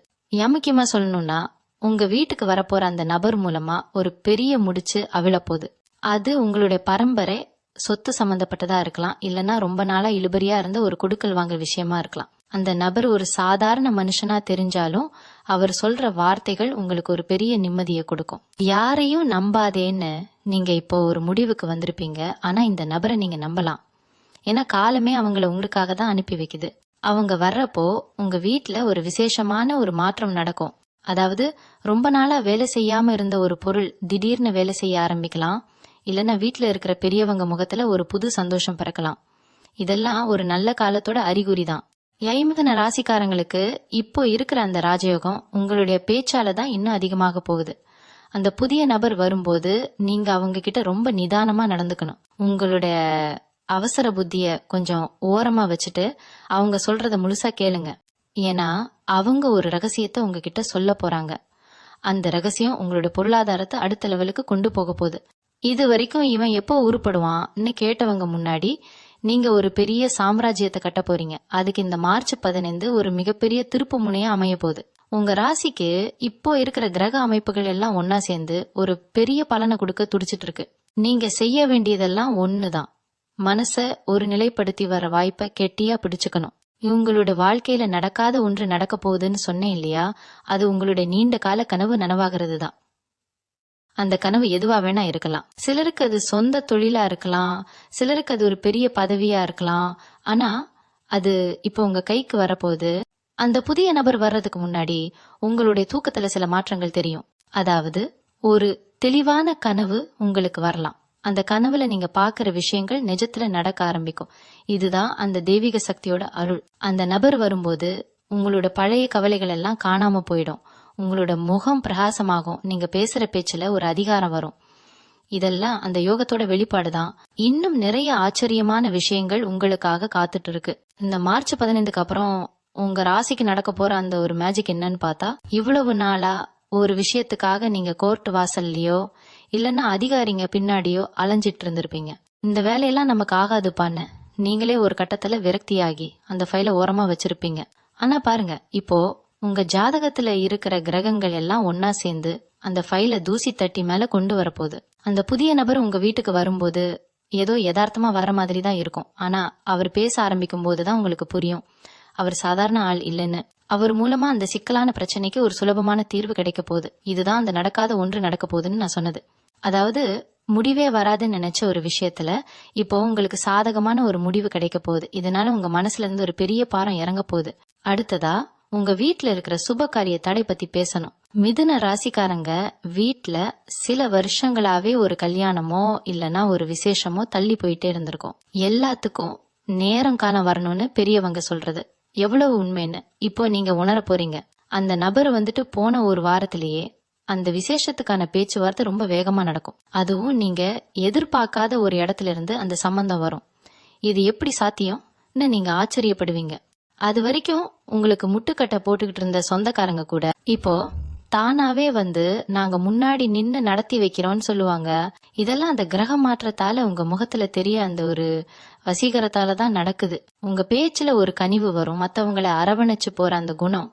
முக்கியமா சொல்லணும்னா, உங்க வீட்டுக்கு வரப்போற அந்த நபர் மூலமா ஒரு பெரிய முடிச்சு அவிழப்போகுது. அது உங்களுடைய பரம்பரை சொத்து சம்பந்தப்பட்டதா இருக்கலாம், இல்லனா ரொம்ப நாளா இழுபறியா இருந்த ஒரு கொடுக்கல் வாங்கல் விஷயமா இருக்கலாம். அந்த நபர் ஒரு சாதாரண மனுஷனா தெரிஞ்சாலும் அவர் சொல்ற வார்த்தைகள் உங்களுக்கு ஒரு பெரிய நிம்மதியை கொடுக்கும். யாரையும் நம்பாதேன்னு நீங்க இப்போ ஒரு முடிவுக்கு வந்திருப்பீங்க. ஆனா இந்த நபரை நீங்க நம்பலாம். ஏன்னா காலமே அவங்கள உங்களுக்காக தான் அனுப்பி வைக்குது. அவங்க வர்றப்போ உங்க வீட்டுல ஒரு விசேஷமான ஒரு மாற்றம் நடக்கும். அதாவது ரொம்ப நாளா வேலை செய்யாம இருந்த ஒரு பொருள் திடீர்னு வேலை செய்ய ஆரம்பிக்கலாம், இல்லைன்னா வீட்டுல இருக்கிற பெரியவங்க முகத்துல ஒரு புது சந்தோஷம் பிறக்கலாம். இதெல்லாம் ஒரு நல்ல காலத்தோட அறிகுறி தான். ஐமிதுன ராசிக்காரங்களுக்கு இப்போ இருக்கிற அந்த ராஜயோகம் உங்களுடைய பேச்சால தான் இன்னும் அதிகமாக போகுது. அந்த புதிய நபர் வரும்போது நீங்க அவங்க கிட்ட ரொம்ப நிதானமா நடந்துக்கணும். உங்களுடைய அவசர புத்திய கொஞ்சம் ஓரமா வச்சுட்டு அவங்க சொல்றத முழுசா கேளுங்க. ஏன்னா அவங்க ஒரு ரகசியத்தை உங்ககிட்ட சொல்ல போறாங்க. அந்த ரகசியம் உங்களுடைய பொருளாதாரத்தை அடுத்த லெவலுக்கு கொண்டு போக போகுது. இது வரைக்கும் இவன் எப்போ உருப்படுவான்னு கேட்டவங்க முன்னாடி நீங்க ஒரு பெரிய சாம்ராஜ்யத்தை கட்ட போறீங்க. அதுக்கு இந்த மார்ச் 15 ஒரு மிகப்பெரிய திருப்பு முனையா அமைய போகுது. உங்க ராசிக்கு இப்போ இருக்கிற கிரக அமைப்புகள் எல்லாம் ஒன்னா சேர்ந்து ஒரு பெரிய பலனை கொடுக்க துடிச்சிட்டு இருக்கு. நீங்க செய்ய வேண்டியதெல்லாம் ஒண்ணுதான், மனச ஒரு நிலைப்படுத்தி வர வாய்ப்பை கெட்டியா பிடிச்சுக்கணும். இவங்களோட வாழ்க்கையில நடக்காத ஒன்று நடக்க போகுதுன்னு சொன்னேன் இல்லையா, அது உங்களுடைய நீண்ட கால கனவு நனவாகிறது தான். அந்த கனவு எதுவா வேணா இருக்கலாம். சிலருக்கு அது சொந்த தொழிலா இருக்கலாம், சிலருக்கு அது ஒரு பெரிய பதவியா இருக்கலாம். ஆனா அது இப்போ உங்க கைக்கு வரப்போகுது. அந்த புதிய நபர் வர்றதுக்கு முன்னாடி உங்களுடைய தூக்கத்துல சில மாற்றங்கள் தெரியும். அதாவது ஒரு தெளிவான கனவு உங்களுக்கு வரலாம். அந்த கனவுல நீங்க பாக்குற விஷயங்கள் நிஜத்துல நடக்க ஆரம்பிக்கும். இதுதான் அந்த தெய்வீக சக்தியோட அருள். அந்த நபர் வரும்போது உங்களோட பழைய கவலைகள் எல்லாம் காணாம போயிடும். உங்களோட முகம் பிரகாசமாகும். நீங்க பேசுற பேச்சுல ஒரு அதிகாரம் வரும். இதெல்லாம் அந்த யோகத்தோட வெளிப்பாடுதான். இன்னும் நிறைய ஆச்சரியமான விஷயங்கள் உங்களுக்காக காத்துட்டு இருக்கு. இந்த மார்ச் 15க்கு அப்புறம் உங்க ராசிக்கு நடக்க போற அந்த ஒரு மேஜிக் என்னன்னு பார்த்தா, இவ்வளவு நாளா ஒரு விஷயத்துக்காக நீங்க கோர்ட் வாசல்லையோ இல்லன்னா அதிகாரிங்க பின்னாடியோ அலைஞ்சிட்டு இருந்திருப்பீங்க. இந்த வேலையெல்லாம் நமக்கு ஆகாதுப்பான்னு நீங்களே ஒரு கட்டத்துல விரக்தியாகி அந்த ஃபைலை ஓரமா வச்சிருப்பீங்க. ஆனா பாருங்க, இப்போ உங்க ஜாதகத்துல இருக்கிற கிரகங்கள் எல்லாம் ஒன்னா சேர்ந்து அந்த ஃபைலை தூசி தட்டி மேல கொண்டு வரப்போகுது. அந்த புதிய நபர் உங்க வீட்டுக்கு வரும்போது ஏதோ யதார்த்தமா வர மாதிரி தான் இருக்கும். ஆனா அவர் பேச ஆரம்பிக்கும் போதுதான் உங்களுக்கு புரியும் அவர் சாதாரண ஆள் இல்லைன்னு. அவர் மூலமா அந்த சிக்கலான பிரச்சனைக்கு ஒரு சுலபமான தீர்வு கிடைக்க போகுது. இதுதான் அந்த நடக்காத ஒன்று நடக்க போகுதுன்னு நான் சொன்னது. அதாவது முடிவே வராதுன்னு நினைச்ச ஒரு விஷயத்துல இப்போ உங்களுக்கு சாதகமான ஒரு முடிவு கிடைக்க போகுது. இதனால உங்க மனசுல இருந்து ஒரு பெரிய பாரம் இறங்க போகுது. அடுத்ததா உங்க வீட்டுல இருக்கிற சுப காரிய தடை பத்தி பேசணும். மிதுன ராசிக்காரங்க வீட்டுல சில வருஷங்களாவே ஒரு கல்யாணமோ இல்லனா ஒரு விசேஷமோ தள்ளி போயிட்டே இருந்திருக்கும். எல்லாத்துக்கும் நேரம் காலம் வரணும்னு பெரியவங்க சொல்றது எவ்வளவு உண்மைன்னு இப்போ நீங்க உணர போறீங்க. அந்த நபர் வந்துட்டு போன ஒரு வாரத்திலேயே அந்த விசேஷத்துக்கான பேச்சுவார்த்தை ரொம்ப வேகமா நடக்கும். அதுவும் நீங்க எதிர்பார்க்காத ஒரு இடத்துல இருந்து அந்த சம்பந்தம் வரும். இது எப்படி சாத்தியம்னு நீங்க ஆச்சரியப்படுவீங்க. அது வரைக்கும் உங்களுக்கு முட்டுக்கட்டை போட்டுக்கிட்டு இருந்த சொந்தக்காரங்க கூட இப்போ தானாவே வந்து நாங்க முன்னாடி நின்னு நடத்தி வைக்கிறோம்னு சொல்லுவாங்க. இதெல்லாம் அந்த கிரக மாற்றத்தால உங்க முகத்துல தெரிய அந்த ஒரு வசீகரத்தால தான் நடக்குது. உங்க பேச்சுல ஒரு கனிவு வரும், மத்தவங்களை அரவணைச்சு போற அந்த குணம்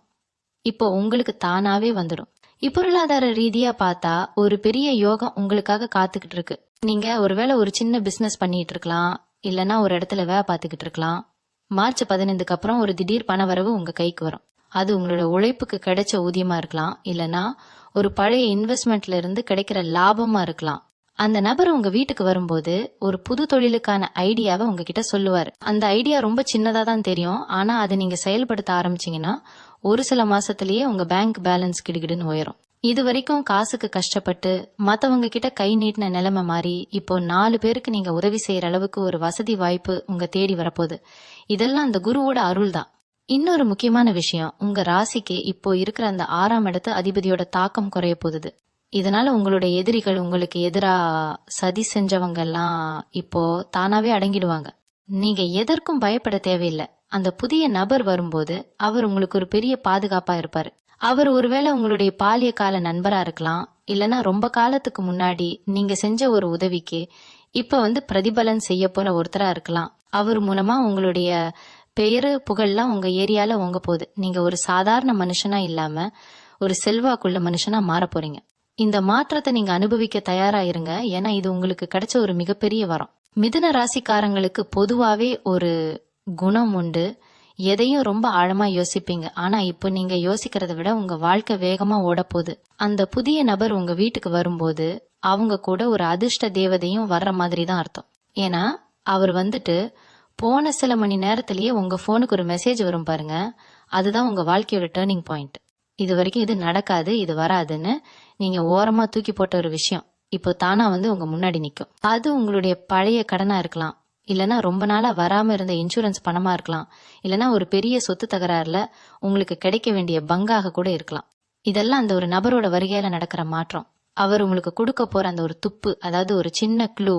இப்போ உங்களுக்கு தானாவே வந்துடும். இப்பொருளாதார ரீதியா பார்த்தா ஒரு பெரிய யோகம் உங்களுக்காக காத்துக்கிட்டு இருக்கு. நீங்க ஒருவேளை ஒரு சின்ன பிசினஸ் பண்ணிட்டு இருக்கலாம், இல்லனா ஒரு இடத்துல வேலை பார்த்துக்கிட்டு இருக்கலாம். மார்ச் 15க்கு அப்புறம் ஒரு திடீர் பணவரவு உங்க கைக்கு வரும். அது உங்களோட உழைப்புக்கு கிடைச்ச ஊதியமா இருக்கலாம், இல்லனா ஒரு பழைய இன்வெஸ்ட்மெண்ட்ல இருந்து கிடைக்கிற லாபமா இருக்கலாம். அந்த நபர் உங்க வீட்டுக்கு வரும்போது ஒரு புது தொழிலுக்கான ஐடியாவை உங்ககிட்ட சொல்லுவாரு. அந்த ஐடியா ரொம்ப சின்னதா தான் தெரியும், ஆனா அதை நீங்க செயல்படுத்த ஆரம்பிச்சீங்கன்னா ஒரு சில மாசத்திலேயே உங்க பேங்க் பேலன்ஸ் கிடுகிடுன்னு உயரும். இது வரைக்கும் காசுக்கு கஷ்டப்பட்டு மத்தவங்க கிட்ட கை நீட்டின நிலைமை மாறி இப்போ 4 பேருக்கு நீங்க உதவி செய்யற அளவுக்கு ஒரு வசதி வாய்ப்பு உங்க தேடி வரப்போகுது. இதெல்லாம் அந்த குருவோட அருள் தான். இன்னொரு முக்கியமான விஷயம், உங்க ராசிக்கு இப்போ இருக்கிற அந்த 6ஆம் இடத்து அதிபதியோட தாக்கம் குறைய போகுது. இதனால உங்களுடைய எதிரிகள், உங்களுக்கு எதிரா சதி செஞ்சவங்க எல்லாம் இப்போ தானாவே அடங்கிடுவாங்க. நீங்க எதற்கும் பயப்பட தேவையில்லை. அந்த புதிய நபர் வரும்போது அவர் உங்களுக்கு ஒரு பெரிய பாதுகாப்பா இருப்பாரு. அவர் ஒருவேளை உங்களுடைய பாலிய கால நண்பரா இருக்கலாம், இல்லனா ரொம்ப காலத்துக்கு முன்னாடி நீங்க செஞ்ச ஒரு உதவிக்கு இப்ப பிரதிபலன் செய்ய போற ஒருத்தரா இருக்கலாம். அவர் மூலமா உங்களுடைய பெயரு புகழ்லாம் உங்க ஏரியால உங்க போகுது. நீங்க ஒரு சாதாரண மனுஷனா இல்லாம ஒரு செல்வாக்குள்ள மனுஷனா மாற போறீங்க. இந்த மாற்றத்தை நீங்க அனுபவிக்க தயாரா இருங்க, ஏன்னா இது உங்களுக்கு கிடைச்ச ஒரு மிகப்பெரிய வரம். மிதுன ராசிக்காரங்களுக்கு பொதுவாவே ஒரு குணம் உண்டு, எதையும் ரொம்ப ஆழமா யோசிப்பீங்க. ஆனா இப்போ நீங்க யோசிக்கிறத விட உங்க வாழ்க்கை வேகமா ஓட போகுது. அந்த புதிய நபர் உங்க வீட்டுக்கு வரும்போது அவங்க கூட ஒரு அதிர்ஷ்ட தேவதையும் வர்ற மாதிரி தான் அர்த்தம். ஏன்னா அவர் போன சில மணி நேரத்திலேயே உங்க போனுக்கு ஒரு மெசேஜ் வரும் பாருங்க, அதுதான் உங்க வாழ்க்கையோட டேர்னிங் பாயிண்ட். இது வரைக்கும் இது நடக்காது, இது வராதுன்னு நீங்க ஓரமா தூக்கி போட்ட ஒரு விஷயம் இப்போ தானா உங்க முன்னாடி நிக்கும். அது உங்களுடைய பழைய கடனா இருக்கலாம், இல்லனா ரொம்ப நாளா வராம இருந்த இன்சூரன்ஸ் பணமா இருக்கலாம், இல்லனா ஒரு பெரிய சொத்து தகராறுல உங்களுக்கு கிடைக்க வேண்டிய பங்காக கூட இருக்கலாம். இதெல்லாம் அந்த ஒரு நபரோட வருகையில நடக்கிற மாற்றம். அவர் உங்களுக்கு கொடுக்க போற அந்த ஒரு துப்பு, அதாவது ஒரு சின்ன க்ளூ,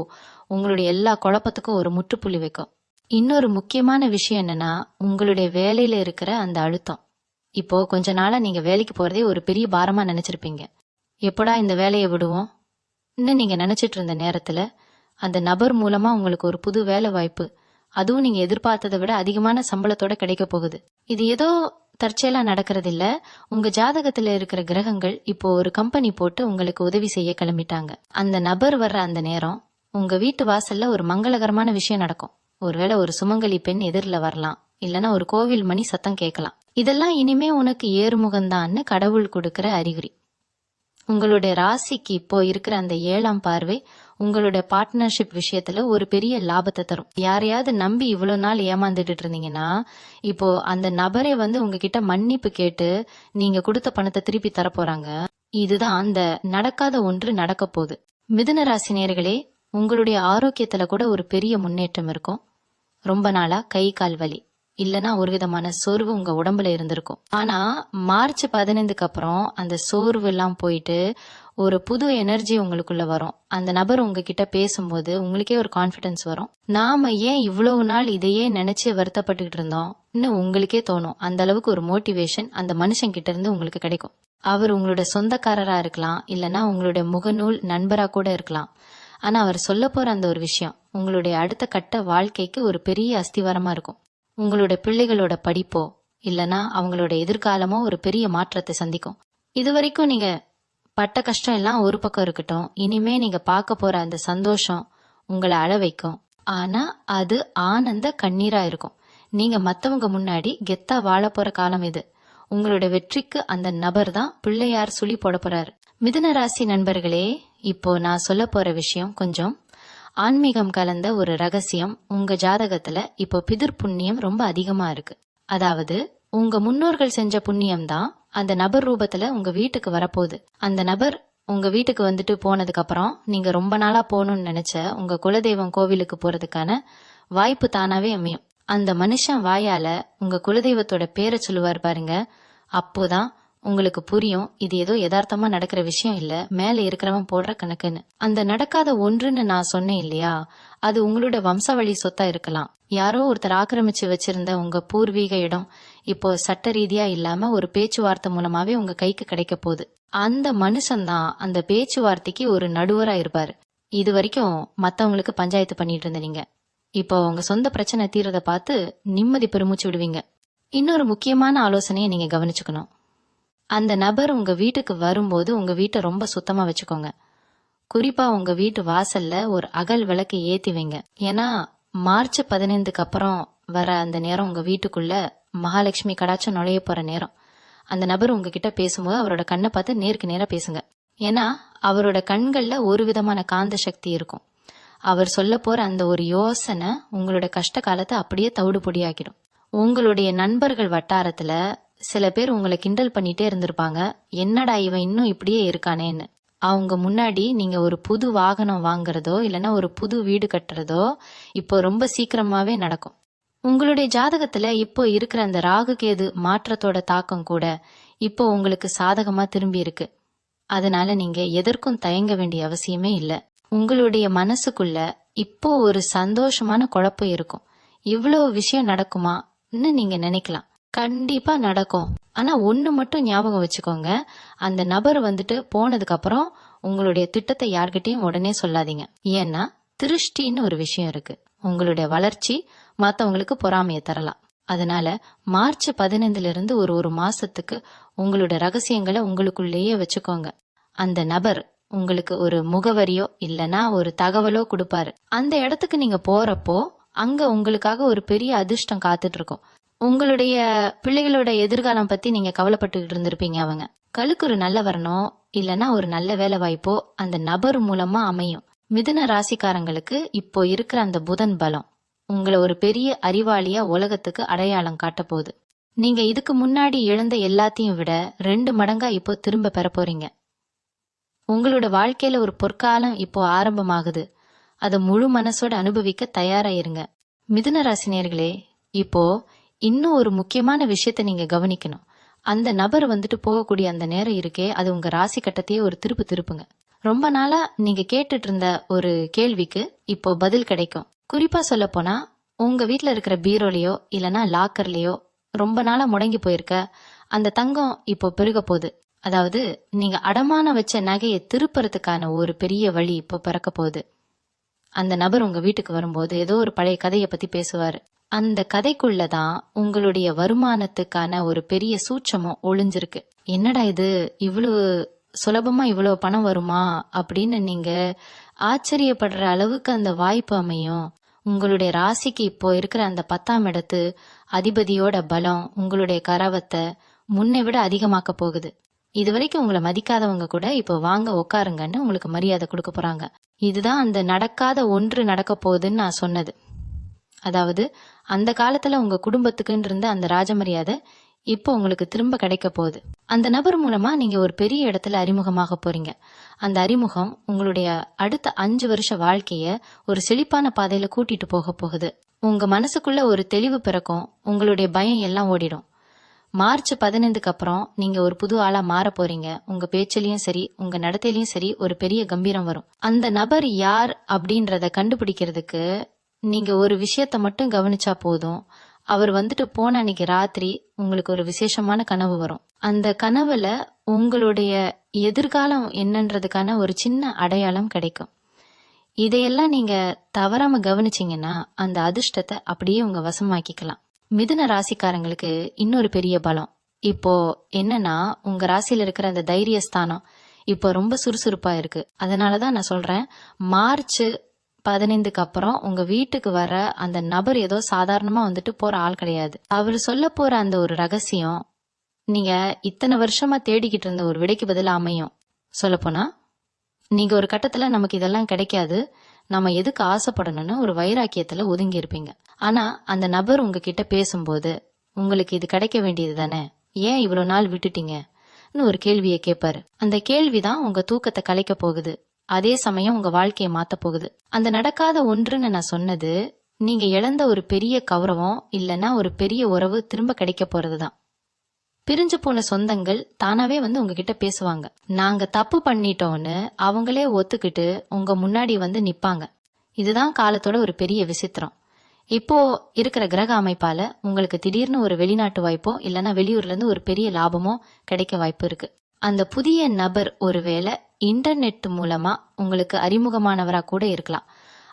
உங்களுடைய எல்லா குழப்பத்துக்கும் ஒரு முற்றுப்புள்ளி வைக்கும். இன்னொரு முக்கியமான விஷயம் என்னன்னா, உங்களுடைய வேலையில இருக்கிற அந்த அழுத்தம். இப்போ கொஞ்ச நாளா நீங்க வேலைக்கு போறதே ஒரு பெரிய பாரமா நினைச்சிருப்பீங்க. எப்படா இந்த வேலையை விடுவோம் இன்னும் நீங்க நினைச்சிட்டு இருந்த நேரத்துல அந்த நபர் மூலமா உங்களுக்கு ஒரு புது வேலை வாய்ப்பு, அதுவும் நீங்க எதிர்பார்த்ததை விட அதிகமான சம்பளத்தோட கிடைக்க போகுது. இது ஏதோ தற்செயலா நடக்கிறது இல்ல. உங்க ஜாதகத்துல இருக்கிற கிரகங்கள் இப்போ ஒரு கம்பெனி போட்டு உங்களுக்கு உதவி செய்ய கிளம்பிட்டாங்க. அந்த நபர் வர்ற அந்த நேரம் உங்க வீட்டு வாசல்ல ஒரு மங்களகரமான விஷயம் நடக்கும். ஒருவேளை ஒரு சுமங்கலி பெண் எதிரில வரலாம், இல்லனா ஒரு கோவில் மணி சத்தம் கேட்கலாம். இதெல்லாம் இனிமே உனக்கு ஏறுமுகம்தான்னு கடவுள் கொடுக்கிற அறிகுறி. உங்களுடைய ராசிக்கு இப்போ இருக்கிற அந்த 7ஆம் பார்வை உங்களுடைய பார்ட்னர்ஷிப் விஷயத்துல ஒரு பெரிய லாபத்தை தரும். யாரையாவது நம்பி இவ்வளவு நாள் ஏமாந்துட்டு இருந்தீங்கன்னா இப்போ அந்த நபரே உங்ககிட்ட மன்னிப்பு கேட்டு நீங்க கொடுத்த பணத்தை திருப்பி தர போறாங்க. இதுதான் அந்த நடக்காத ஒன்று நடக்க போகுது. மிதுன ராசி நேயர்களே, உங்களுடைய ஆரோக்கியத்துல கூட ஒரு பெரிய முன்னேற்றம் இருக்கும். ரொம்ப நாளா கை கால் வலி இல்லனா ஒரு விதமான சோர்வு உங்க உடம்புல இருந்திருக்கும். ஆனா மார்ச் 15க்கு அப்புறம் அந்த சோர்வு எல்லாம் போயிட்டு ஒரு புது எனர்ஜி உங்களுக்குள்ள வரும். அந்த நபர் உங்ககிட்ட பேசும்போது உங்களுக்கே ஒரு கான்பிடன்ஸ் வரும். நாம ஏன் இவ்வளவு நாள் இதையே நினைச்சு வருத்தப்பட்டுக்கிட்டு இருந்தோம் இன்னும் உங்களுக்கே தோணும். அந்த அளவுக்கு ஒரு மோட்டிவேஷன் அந்த மனுஷன் கிட்ட இருந்து உங்களுக்கு கிடைக்கும். அவர் உங்களோட சொந்தக்காரரா இருக்கலாம், இல்லனா உங்களுடைய முகநூல் நண்பரா கூட இருக்கலாம். ஆனா அவர் சொல்ல போற அந்த ஒரு விஷயம் உங்களுடைய அடுத்த கட்ட வாழ்க்கைக்கு ஒரு பெரிய அஸ்திவாரமா இருக்கும். உங்களோட பிள்ளைகளோட படிப்போ இல்லனா அவங்களோட எதிர்காலமோ ஒரு பெரிய மாற்றத்தை சந்திக்கும். இது வரைக்கும் நீங்க பட்ட கஷ்டம் எல்லாம் ஒரு பக்கம் இருக்கட்டும், இனிமே நீங்க பார்க்க போற அந்த சந்தோஷம் உங்களை அழ வைக்கும். ஆனா அது ஆனந்த கண்ணீரா இருக்கும். நீங்க மத்தவங்க முன்னாடி கெத்தா வாழ போற காலம் இது. உங்களோட வெற்றிக்கு அந்த நபர் தான் பிள்ளையார் சுழி போட போறாரு. மிதுன ராசி நண்பர்களே, இப்போ நான் சொல்ல போற விஷயம் கொஞ்சம் ஆன்மீகம் கலந்த ஒரு ரகசியம். உங்க ஜாதகத்துல இப்போ பிதிர் புண்ணியம் ரொம்ப அதிகமா இருக்கு. அதாவது உங்க முன்னோர்கள் செஞ்ச புண்ணியம் தான் அந்த நபர் ரூபத்துல உங்க வீட்டுக்கு வரப்போகுது. அந்த நபர் உங்க வீட்டுக்கு போனதுக்கு அப்புறம் நீங்க ரொம்ப நாளா போகணும்னு நினைச்ச உங்க குலதெய்வம் கோவிலுக்கு போறதுக்கான வாய்ப்பு தானாவே அமையும். அந்த மனுஷன் வாயால உங்க குலதெய்வத்தோட பேரை சொல்லுவார் பாருங்க, அப்போதான் உங்களுக்கு புரியும் இது ஏதோ யதார்த்தமா நடக்கிற விஷயம் இல்ல, மேல இருக்கிறவன் போடுற கணக்குன்னு. அந்த நடக்காத ஒன்றுன்னு நான் சொன்னேன் இல்லையா, அது உங்களோட வம்சாவளி சொத்தா இருக்கலாம். யாரோ ஒருத்தர் ஆக்கிரமிச்சு வச்சிருந்த உங்க பூர்வீக இடம் இப்போ சட்ட ரீதியா இல்லாம ஒரு பேச்சுவார்த்தை மூலமாவே உங்க கைக்கு கிடைக்க போகுது. அந்த மனுஷன்தான் அந்த பேச்சுவார்த்தைக்கு ஒரு நடுவரா இருப்பாரு. இது வரைக்கும் மத்தவங்களுக்கு பஞ்சாயத்து பண்ணிட்டு இருந்தீங்க, இப்போ உங்க சொந்த பிரச்சனை தீரத பார்த்து நிம்மதி பெருமூச்சு விடுவீங்க. இன்னொரு முக்கியமான ஆலோசனையை நீங்க கவனிச்சுக்கணும். அந்த நபர் உங்க வீட்டுக்கு வரும்போது உங்க வீட்டை ரொம்ப சுத்தமா வச்சுக்கோங்க. குறிப்பா உங்க வீட்டு வாசல்ல ஒரு அகல் விளக்கு ஏத்தி வைங்க. ஏன்னா மார்ச் 15க்கு அப்புறம் வர அந்த நேரம் உங்க வீட்டுக்குள்ள மகாலட்சுமி கடாட்சம் நுழைய போற நேரம். அந்த நபர் உங்ககிட்ட பேசும்போது அவரோட கண்ணை பார்த்து நேருக்கு நேரா பேசுங்க. ஏன்னா அவரோட கண்கள்ல ஒரு விதமான காந்த சக்தி இருக்கும். அவர் சொல்ல போற அந்த ஒரு யோசனை உங்களோட கஷ்ட காலத்தை அப்படியே தவிடு பொடியாக்கிடும். உங்களுடைய நண்பர்கள் வட்டாரத்துல சில பேர் உங்களை கிண்டல் பண்ணிட்டே இருந்திருப்பாங்க, என்னடா இவன் இன்னும் இப்படியே இருக்கானேன்னு. அவங்க முன்னாடி நீங்க ஒரு புது வாகனம் வாங்குறதோ இல்லைன்னா ஒரு புது வீடு கட்டுறதோ இப்போ ரொம்ப சீக்கிரமாவே நடக்கும். உங்களுடைய ஜாதகத்துல இப்போ இருக்கிற அந்த ராகு கேது மாற்றத்தோட தாக்கம் கூட இப்போ உங்களுக்கு சாதகமா திரும்பி இருக்கு. அதனால நீங்க எதற்கும் தயங்க வேண்டிய அவசியமே இல்லை. உங்களுடைய மனசுக்குள்ள இப்போ ஒரு சந்தோஷமான குழப்பம் இருக்கும். இவ்வளவு விஷயம் நடக்குமான்னு நீங்க நினைக்கலாம். கண்டிப்பா நடக்கும். ஆனா ஒண்ணு மட்டும் ஞாபகம் வச்சுக்கோங்க, அந்த நபர் போனதுக்கு அப்புறம் உங்களுடைய திட்டத்தை யார்கிட்டயும் உடனே சொல்லாதீங்க. ஏன்னா திருஷ்டின்னு ஒரு விஷயம் இருக்கு. உங்களுடைய வளர்ச்சி மத்தவங்களுக்கு பொறாமையை தரலாம். அதனால மார்ச் 15ல இருந்து ஒரு மாசத்துக்கு உங்களோட ரகசியங்களை உங்களுக்குள்ளேயே வச்சுக்கோங்க. அந்த நபர் உங்களுக்கு ஒரு முகவரியோ இல்லனா ஒரு தகவலோ கொடுப்பாரு. அந்த இடத்துக்கு நீங்க போறப்போ அங்க உங்களுக்காக ஒரு பெரிய அதிர்ஷ்டம் காத்துட்டு இருக்கும். உங்களுடைய பிள்ளைகளோட எதிர்காலம் பத்தி நீங்க கவலைப்பட்டுக்கிட்டு இருந்திருப்பீங்க. அவங்க கழுக்கு ஒரு நல்ல வரணும் இல்லனா ஒரு நல்ல வேலை வாய்ப்போ அந்த நபர் மூலமா அமையும். மிதுன ராசிக்காரங்களுக்கு இப்போ இருக்கிற அந்த புதன் பலம் உங்களை ஒரு பெரிய அறிவாளியா உலகத்துக்கு அடையாளம் காட்ட போகுது. நீங்க இதுக்கு முன்னாடி இழந்த எல்லாத்தையும் விட 2 மடங்கா இப்போ திரும்ப பெற போறீங்க. உங்களோட வாழ்க்கையில ஒரு பொற்காலம் இப்போ ஆரம்பமாகுது. அதை முழு மனசோட அனுபவிக்க தயாரா இருங்க. மிதுன ராசினியர்களே, இப்போ இன்னும் ஒரு முக்கியமான விஷயத்த நீங்க கவனிக்கணும். அந்த நபர் போகக்கூடிய அந்த நேரம் இருக்கே, அது உங்க ராசி கட்டத்தையே ஒரு திருப்புங்க. ரொம்ப நாளா நீங்க கேட்டுட்டு இருந்த ஒரு கேள்விக்கு இப்போ பதில் கிடைக்கும். குறிப்பா சொல்ல போனா உங்க வீட்டுல இருக்கிற பீரோலயோ இல்லனா லாக்கர்லயோ ரொம்ப நாளா முடங்கி போயிருக்க அந்த தங்கம் இப்போ பெருக போகுது. அதாவது நீங்க அடமான வச்ச நகையை திருப்புறதுக்கான ஒரு பெரிய வழி இப்போ பிறக்க போகுது. அந்த நபர் உங்க வீட்டுக்கு வரும்போது ஏதோ ஒரு பழைய கதையை பத்தி பேசுவாரு. அந்த கதைக்குள்ளதான் உங்களுடைய வருமானத்துக்கான ஒரு பெரிய சூட்சமும் ஒளிஞ்சிருக்கு. என்னடா இது, இவ்வளவு சுலபமா இவ்வளவு பணம் வருமா அப்படின்னு நீங்க ஆச்சரியப்படுற அளவுக்கு அந்த வாய்ப்பு அமையும். உங்களுடைய ராசிக்கு இப்போ இருக்கிற அந்த 10ஆம் இடத்து அதிபதியோட பலம் உங்களுடைய கரவத்தை முன்னை விட அதிகமாக்க போகுது. இதுவரைக்கும் உங்களை மதிக்காதவங்க கூட இப்போ வாங்க உட்காருங்கன்னு உங்களுக்கு மரியாதை கொடுக்க போறாங்க. இதுதான் அந்த நடக்காத ஒன்று நடக்க போகுதுன்னு நான் சொன்னது. அதாவது அந்த காலத்துல உங்க குடும்பத்துக்குன்னு இருந்த அந்த ராஜமரியாதை இப்போ உங்களுக்கு திரும்ப கிடைக்க போகுது. அந்த நபர் மூலமா நீங்க ஒரு பெரிய இடத்துல அறிமுகமாக போறீங்க. அந்த அறிமுகம் உங்களுடைய அடுத்த 5 வருஷ வாழ்க்கைய ஒரு செழிப்பான பாதையில கூட்டிட்டு போக போகுது. உங்க மனசுக்குள்ள ஒரு தெளிவு பிறக்கும். உங்களுடைய பயம் எல்லாம் ஓடிடும். மார்ச் 15க்கு அப்புறம் நீங்க ஒரு புது ஆளா மாற போறீங்க. உங்க பேச்சிலையும் சரி உங்க நடத்தையிலயும் சரி ஒரு பெரிய கம்பீரம் வரும். அந்த நபர் யார் அப்படின்றத கண்டுபிடிக்கிறதுக்கு நீங்க ஒரு விஷயத்த மட்டும் கவனிச்சா போதும். அவர் போன அன்னைக்கு ராத்திரி உங்களுக்கு ஒரு விசேஷமான கனவு வரும். அந்த கனவுல உங்களுடைய எதிர்காலம் என்னன்றதுக்கான ஒரு சின்ன அடையாளம் கிடைக்கும். இதையெல்லாம் நீங்க தவறாம கவனிச்சீங்கன்னா அந்த அதிர்ஷ்டத்தை அப்படியே உங்க வசமாக்கிக்கலாம். மிதுன ராசிக்காரங்களுக்கு இன்னொரு பெரிய பலம் இப்போ என்னன்னா, உங்க ராசியில இருக்கிற அந்த தைரியஸ்தானம் இப்போ ரொம்ப சுறுசுறுப்பா இருக்கு. அதனாலதான் நான் சொல்றேன், மார்ச் 15க்கு அப்புறம் உங்க வீட்டுக்கு வர அந்த நபர் ஏதோ சாதாரணமா போற ஆள் கிடையாது. அவர் சொல்ல போற அந்த ஒரு ரகசியம் நீங்க இத்தனை வருஷமா தேடிக்கிட்டு இருந்த ஒரு விடைக்கு பதிலா அமையும். சொல்ல போனா நீங்க ஒரு கட்டத்துல நமக்கு இதெல்லாம் கிடைக்காது, நம்ம எதுக்கு ஆசைப்படணும்னு ஒரு வைராக்கியத்துல ஒதுங்கி இருப்பீங்க. ஆனா அந்த நபர் உங்ககிட்ட பேசும்போது உங்களுக்கு இது கிடைக்க வேண்டியது தானே, ஏன் இவ்வளவு நாள் விட்டுட்டீங்கன்னு ஒரு கேள்வியை கேட்பாரு. அந்த கேள்விதான் உங்க தூக்கத்தை கலைக்க போகுது. அதே சமயம் உங்க வாழ்க்கையை மாத்த போகுது. அந்த நடக்காத ஒன்றுன்னு நான் சொன்னது, நீங்க இழந்த ஒரு பெரிய கௌரவம் இல்லைன்னா ஒரு பெரிய உறவு திரும்ப கிடைக்க போறதுதான். பிரிஞ்சு போன சொந்தங்கள் தானாவே உங்ககிட்ட பேசுவாங்க. நாங்க தப்பு பண்ணிட்டோம்னு அவங்களே ஒத்துக்கிட்டு உங்க முன்னாடி நிப்பாங்க. இதுதான் காலத்தோட ஒரு பெரிய விசித்திரம். இப்போ இருக்கிற கிரக அமைப்பால உங்களுக்கு திடீர்னு ஒரு வெளிநாட்டு வாய்ப்போ இல்லைன்னா வெளியூர்ல இருந்து ஒரு பெரிய லாபமோ கிடைக்க வாய்ப்பு இருக்கு. அந்த புதிய நபர் ஒருவேளை இன்டர்நெட் மூலமா உங்களுக்கு அறிமுகமானவரா கூட இருக்கலாம்.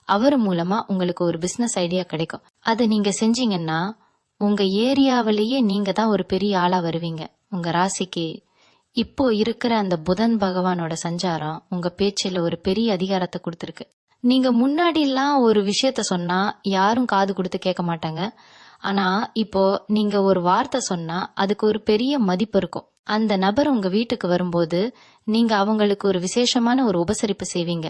அவர் மூலமா உங்களுக்கு ஒரு பிசினஸ் ஐடியா கிடைக்கும். அதை நீங்க செஞ்சீங்கன்னா உங்க ஏரியாவிலேயே நீங்க தான் ஒரு பெரிய ஆளா வருவீங்க. உங்க ராசிக்கு இப்போ இருக்கிற அந்த புதன் பகவானோட சஞ்சாரம் உங்க பேச்சில ஒரு பெரிய அதிகாரத்தை கொடுத்திருக்கு. நீங்க முன்னாடி எல்லாம் ஒரு விஷயத்த சொன்னா யாரும் காது கொடுத்து கேட்க மாட்டாங்க. ஆனா இப்போ நீங்க ஒரு வார்த்தை சொன்னா அதுக்கு ஒரு பெரிய மதிப்பு இருக்கும். அந்த நபர் உங்க வீட்டுக்கு வரும்போது நீங்க அவங்களுக்கு ஒரு விசேஷமான ஒரு உபசரிப்பு செய்வீங்க.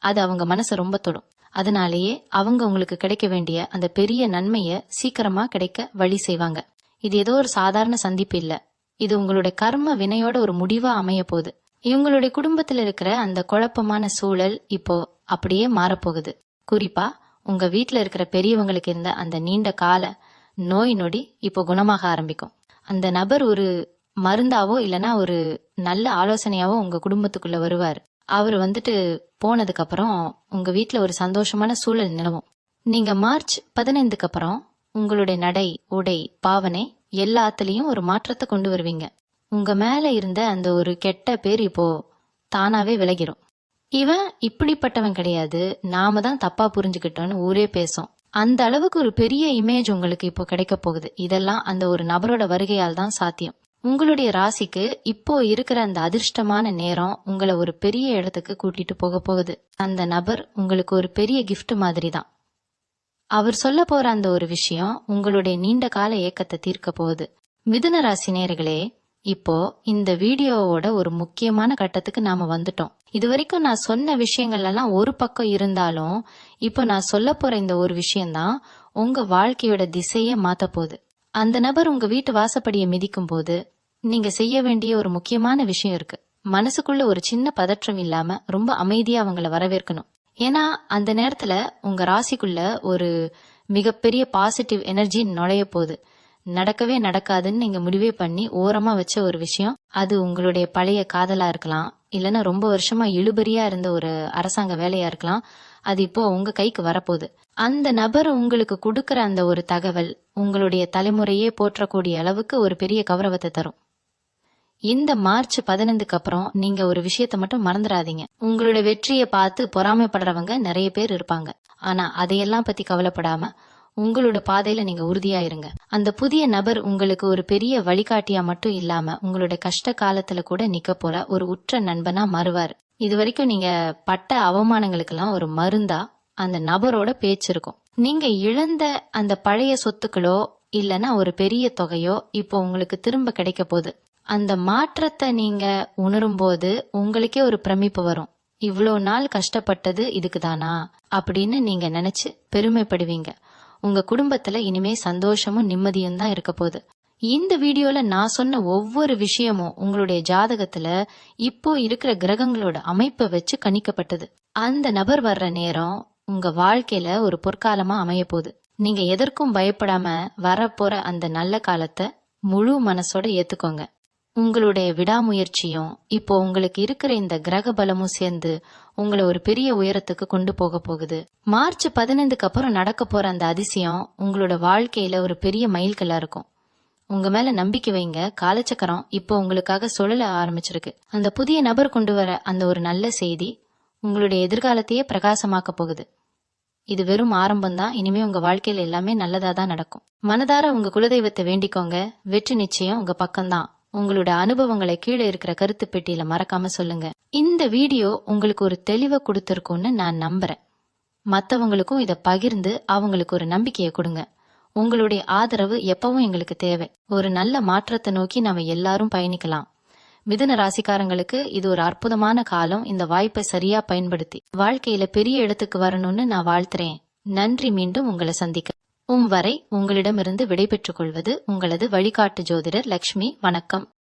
அது அவங்க மனசை ரொம்ப தொடும். அதனாலேயே அவங்க உங்களுக்கு கிடைக்க வேண்டிய அந்த பெரிய நன்மைய சீக்கிரமா கிடைக்க வழி செய்வாங்க. இது ஏதோ ஒரு சாதாரண சந்திப்பு இல்ல. இது உங்களுடைய கர்ம வினையோட ஒரு முடிவா அமைய போகுது. இவங்களுடைய குடும்பத்துல இருக்கிற அந்த குழப்பமான சூழல் இப்போ அப்படியே மாறப்போகுது. குறிப்பா உங்க வீட்டுல இருக்கிற பெரியவங்களுக்கு இருந்த அந்த நீண்ட கால நோய் நொடி இப்போ குணமாக ஆரம்பிக்கும். அந்த நபர் ஒரு மருந்தாவோ இல்லனா ஒரு நல்ல ஆலோசனையாவோ உங்க குடும்பத்துக்குள்ள வருவார். அவர் வந்துட்டு போனதுக்கு அப்புறம் உங்க வீட்டுல ஒரு சந்தோஷமான சூழல் நிலவும். நீங்க மார்ச் 15க்கு அப்புறம் உங்களுடைய நடை, உடை, பாவனை எல்லாத்துலயும் ஒரு மாற்றத்தை கொண்டு வருவீங்க. உங்க மேல இருந்த அந்த ஒரு கெட்ட பேர் இப்போ தானாவே விலகிரும். இவன் இப்படிப்பட்டவன் கிடையாது, நாம தான் தப்பா புரிஞ்சுக்கிட்டோன்னு ஊரே பேசும். அந்த அளவுக்கு ஒரு பெரிய இமேஜ் உங்களுக்கு இப்போ கிடைக்க போகுது. இதெல்லாம் அந்த ஒரு நபரோட வருகையால் தான் சாத்தியம். உங்களுடைய ராசிக்கு இப்போ இருக்கிற அந்த அதிர்ஷ்டமான நேரம் உங்களை ஒரு பெரிய இடத்துக்கு கூட்டிட்டு போக போகுது. அந்த நபர் உங்களுக்கு ஒரு பெரிய கிஃப்ட் மாதிரி தான். அவர் சொல்ல போற அந்த ஒரு விஷயம் உங்களுடைய நீண்ட கால ஏக்கத்தை தீர்க்க போகுது. மிதுன ராசி நேயர்களே, இப்போ இந்த வீடியோவோட ஒரு முக்கியமான கட்டத்துக்கு நாம வந்துட்டோம். இது வரைக்கும் நான் சொன்ன விஷயங்கள் எல்லாம் ஒரு பக்கம் இருந்தாலும் இப்போ நான் சொல்ல போற இந்த ஒரு விஷயம்தான் உங்க வாழ்க்கையோட திசையே மாத்த போகுது. அந்த நபர் உங்க வீட்டு வாசப்படியை மிதிக்கும் போது நீங்க செய்ய வேண்டிய ஒரு முக்கியமான விஷயம் இருக்கு. மனசுக்குள்ள ஒரு சின்ன பதற்றம் இல்லாம ரொம்ப அமைதியா அவங்கள வரவேற்கணும். ஏன்னா அந்த நேரத்துல உங்க ராசிக்குள்ள ஒரு மிகப்பெரிய பாசிட்டிவ் எனர்ஜி நுழைய போகுது. நடக்கவே நடக்காதுன்னு நீங்க முடிவே பண்ணி ஓரமா வச்ச ஒரு விஷயம், அது உங்களுடைய பழைய காதலா இருக்கலாம், இல்லைன்னா ரொம்ப வருஷமா இழுபறியா இருந்த ஒரு அரசாங்க வேலையா இருக்கலாம். அது இப்போ உங்க கைக்கு வரப்போகுது. அந்த நபர் உங்களுக்கு கொடுக்கற அந்த ஒரு தகவல் உங்களுடைய தலைமுறையே போற்றக்கூடிய அளவுக்கு ஒரு பெரிய கௌரவத்தை தரும். இந்த மார்ச் 15க்கு அப்புறம் நீங்க ஒரு விஷயத்த மட்டும் மறந்துடாதீங்க. உங்களோட வெற்றியை பார்த்து பொறாமைப்படுறவங்க நிறைய பேர் இருப்பாங்க. ஆனா அதையெல்லாம் பத்தி கவலைப்படாம உங்களோட பாதையில நீங்க உறுதியா இருங்க. அந்த புதிய நபர் உங்களுக்கு ஒரு பெரிய வழிகாட்டியா மட்டும் இல்லாம உங்களோட கஷ்ட காலத்துல கூட நிக்க போற ஒரு உற்ற நண்பனா மாறுவார். இது வரைக்கும் நீங்க பட்ட அவமானங்களுக்கெல்லாம் ஒரு மருந்தா அந்த நபரோட பேச்சு இருக்கும். நீங்க இழந்த அந்த பழைய சொத்துக்களோ இல்லனா ஒரு பெரிய தொகையோ இப்போ உங்களுக்கு திரும்ப கிடைக்க போகுது. அந்த மாற்றத்தை நீங்க உணரும் போது உங்களுக்கே ஒரு பிரமிப்பு வரும். இவ்வளோ நாள் கஷ்டப்பட்டது இதுக்குதானா அப்படின்னு நீங்க நினைச்சு பெருமைப்படுவீங்க. உங்க குடும்பத்துல இனிமே சந்தோஷமும் நிம்மதியும் தான் இருக்க போகுது. இந்த வீடியோல நான் சொன்ன ஒவ்வொரு விஷயமும் உங்களுடைய ஜாதகத்துல இப்போ இருக்கிற கிரகங்களோட அமைப்பை வச்சு கணிக்கப்பட்டது. அந்த நபர் வர்ற நேரம் உங்க வாழ்க்கையில ஒரு பொற்காலமா அமைய போகுது. நீங்க எதற்கும் பயப்படாம வரப்போற அந்த நல்ல காலத்தை முழு மனசோட ஏத்துக்கோங்க. உங்களுடைய விடாமுயற்சியும் இப்போ உங்களுக்கு இருக்கிற இந்த கிரக பலமும் சேர்ந்து உங்களை ஒரு பெரிய உயரத்துக்கு கொண்டு போக போகுது. மார்ச் 15க்கு அப்புறம் நடக்க போற அந்த அதிசயம் உங்களோட வாழ்க்கையில ஒரு பெரிய மைல்கல்லா இருக்கும். உங்க மேல நம்பிக்கை வைங்க. காலச்சக்கரம் இப்போ உங்களுக்காக சுழல ஆரம்பிச்சிருக்கு. அந்த புதிய நபர் கொண்டு வர அந்த ஒரு நல்ல செய்தி உங்களுடைய எதிர்காலத்தையே பிரகாசமாக்க போகுது. இது வெறும் ஆரம்பம்தான். இனிமே உங்க வாழ்க்கையில எல்லாமே நல்லதா தான் நடக்கும். மனதார உங்க குலதெய்வத்தை வேண்டிக்கோங்க. வெற்றி நிச்சயம் உங்க பக்கம்தான். உங்களோட அனுபவங்களை கீழே இருக்கிற கருத்து பெட்டியில மறக்காம சொல்லுங்க. இந்த வீடியோ உங்களுக்கு ஒரு தெளிவை கொடுத்திருக்கும்னு நான் நம்புறேன். மத்தவங்களுக்கும் இத பகிர்ந்து அவங்களுக்கு ஒரு நம்பிக்கையை கொடுங்க. உங்களுடைய ஆதரவு எப்பவும் எங்களுக்கு தேவை. ஒரு நல்ல மாற்றத்தை நோக்கி நாம எல்லாரும் பயணிக்கலாம். மிதுன ராசிக்காரங்களுக்கு இது ஒரு அற்புதமான காலம். இந்த வாய்ப்பை சரியா பயன்படுத்தி வாழ்க்கையில பெரிய இடத்துக்கு வரணும்னு நான் வாழ்த்துறேன். நன்றி. மீண்டும் உங்களை சந்திக்க வரை உங்களிடமிருந்து விடைபெற்றுக் கொள்வது உங்களது வழிகாட்டு ஜோதிடர் லக்ஷ்மி. வணக்கம்.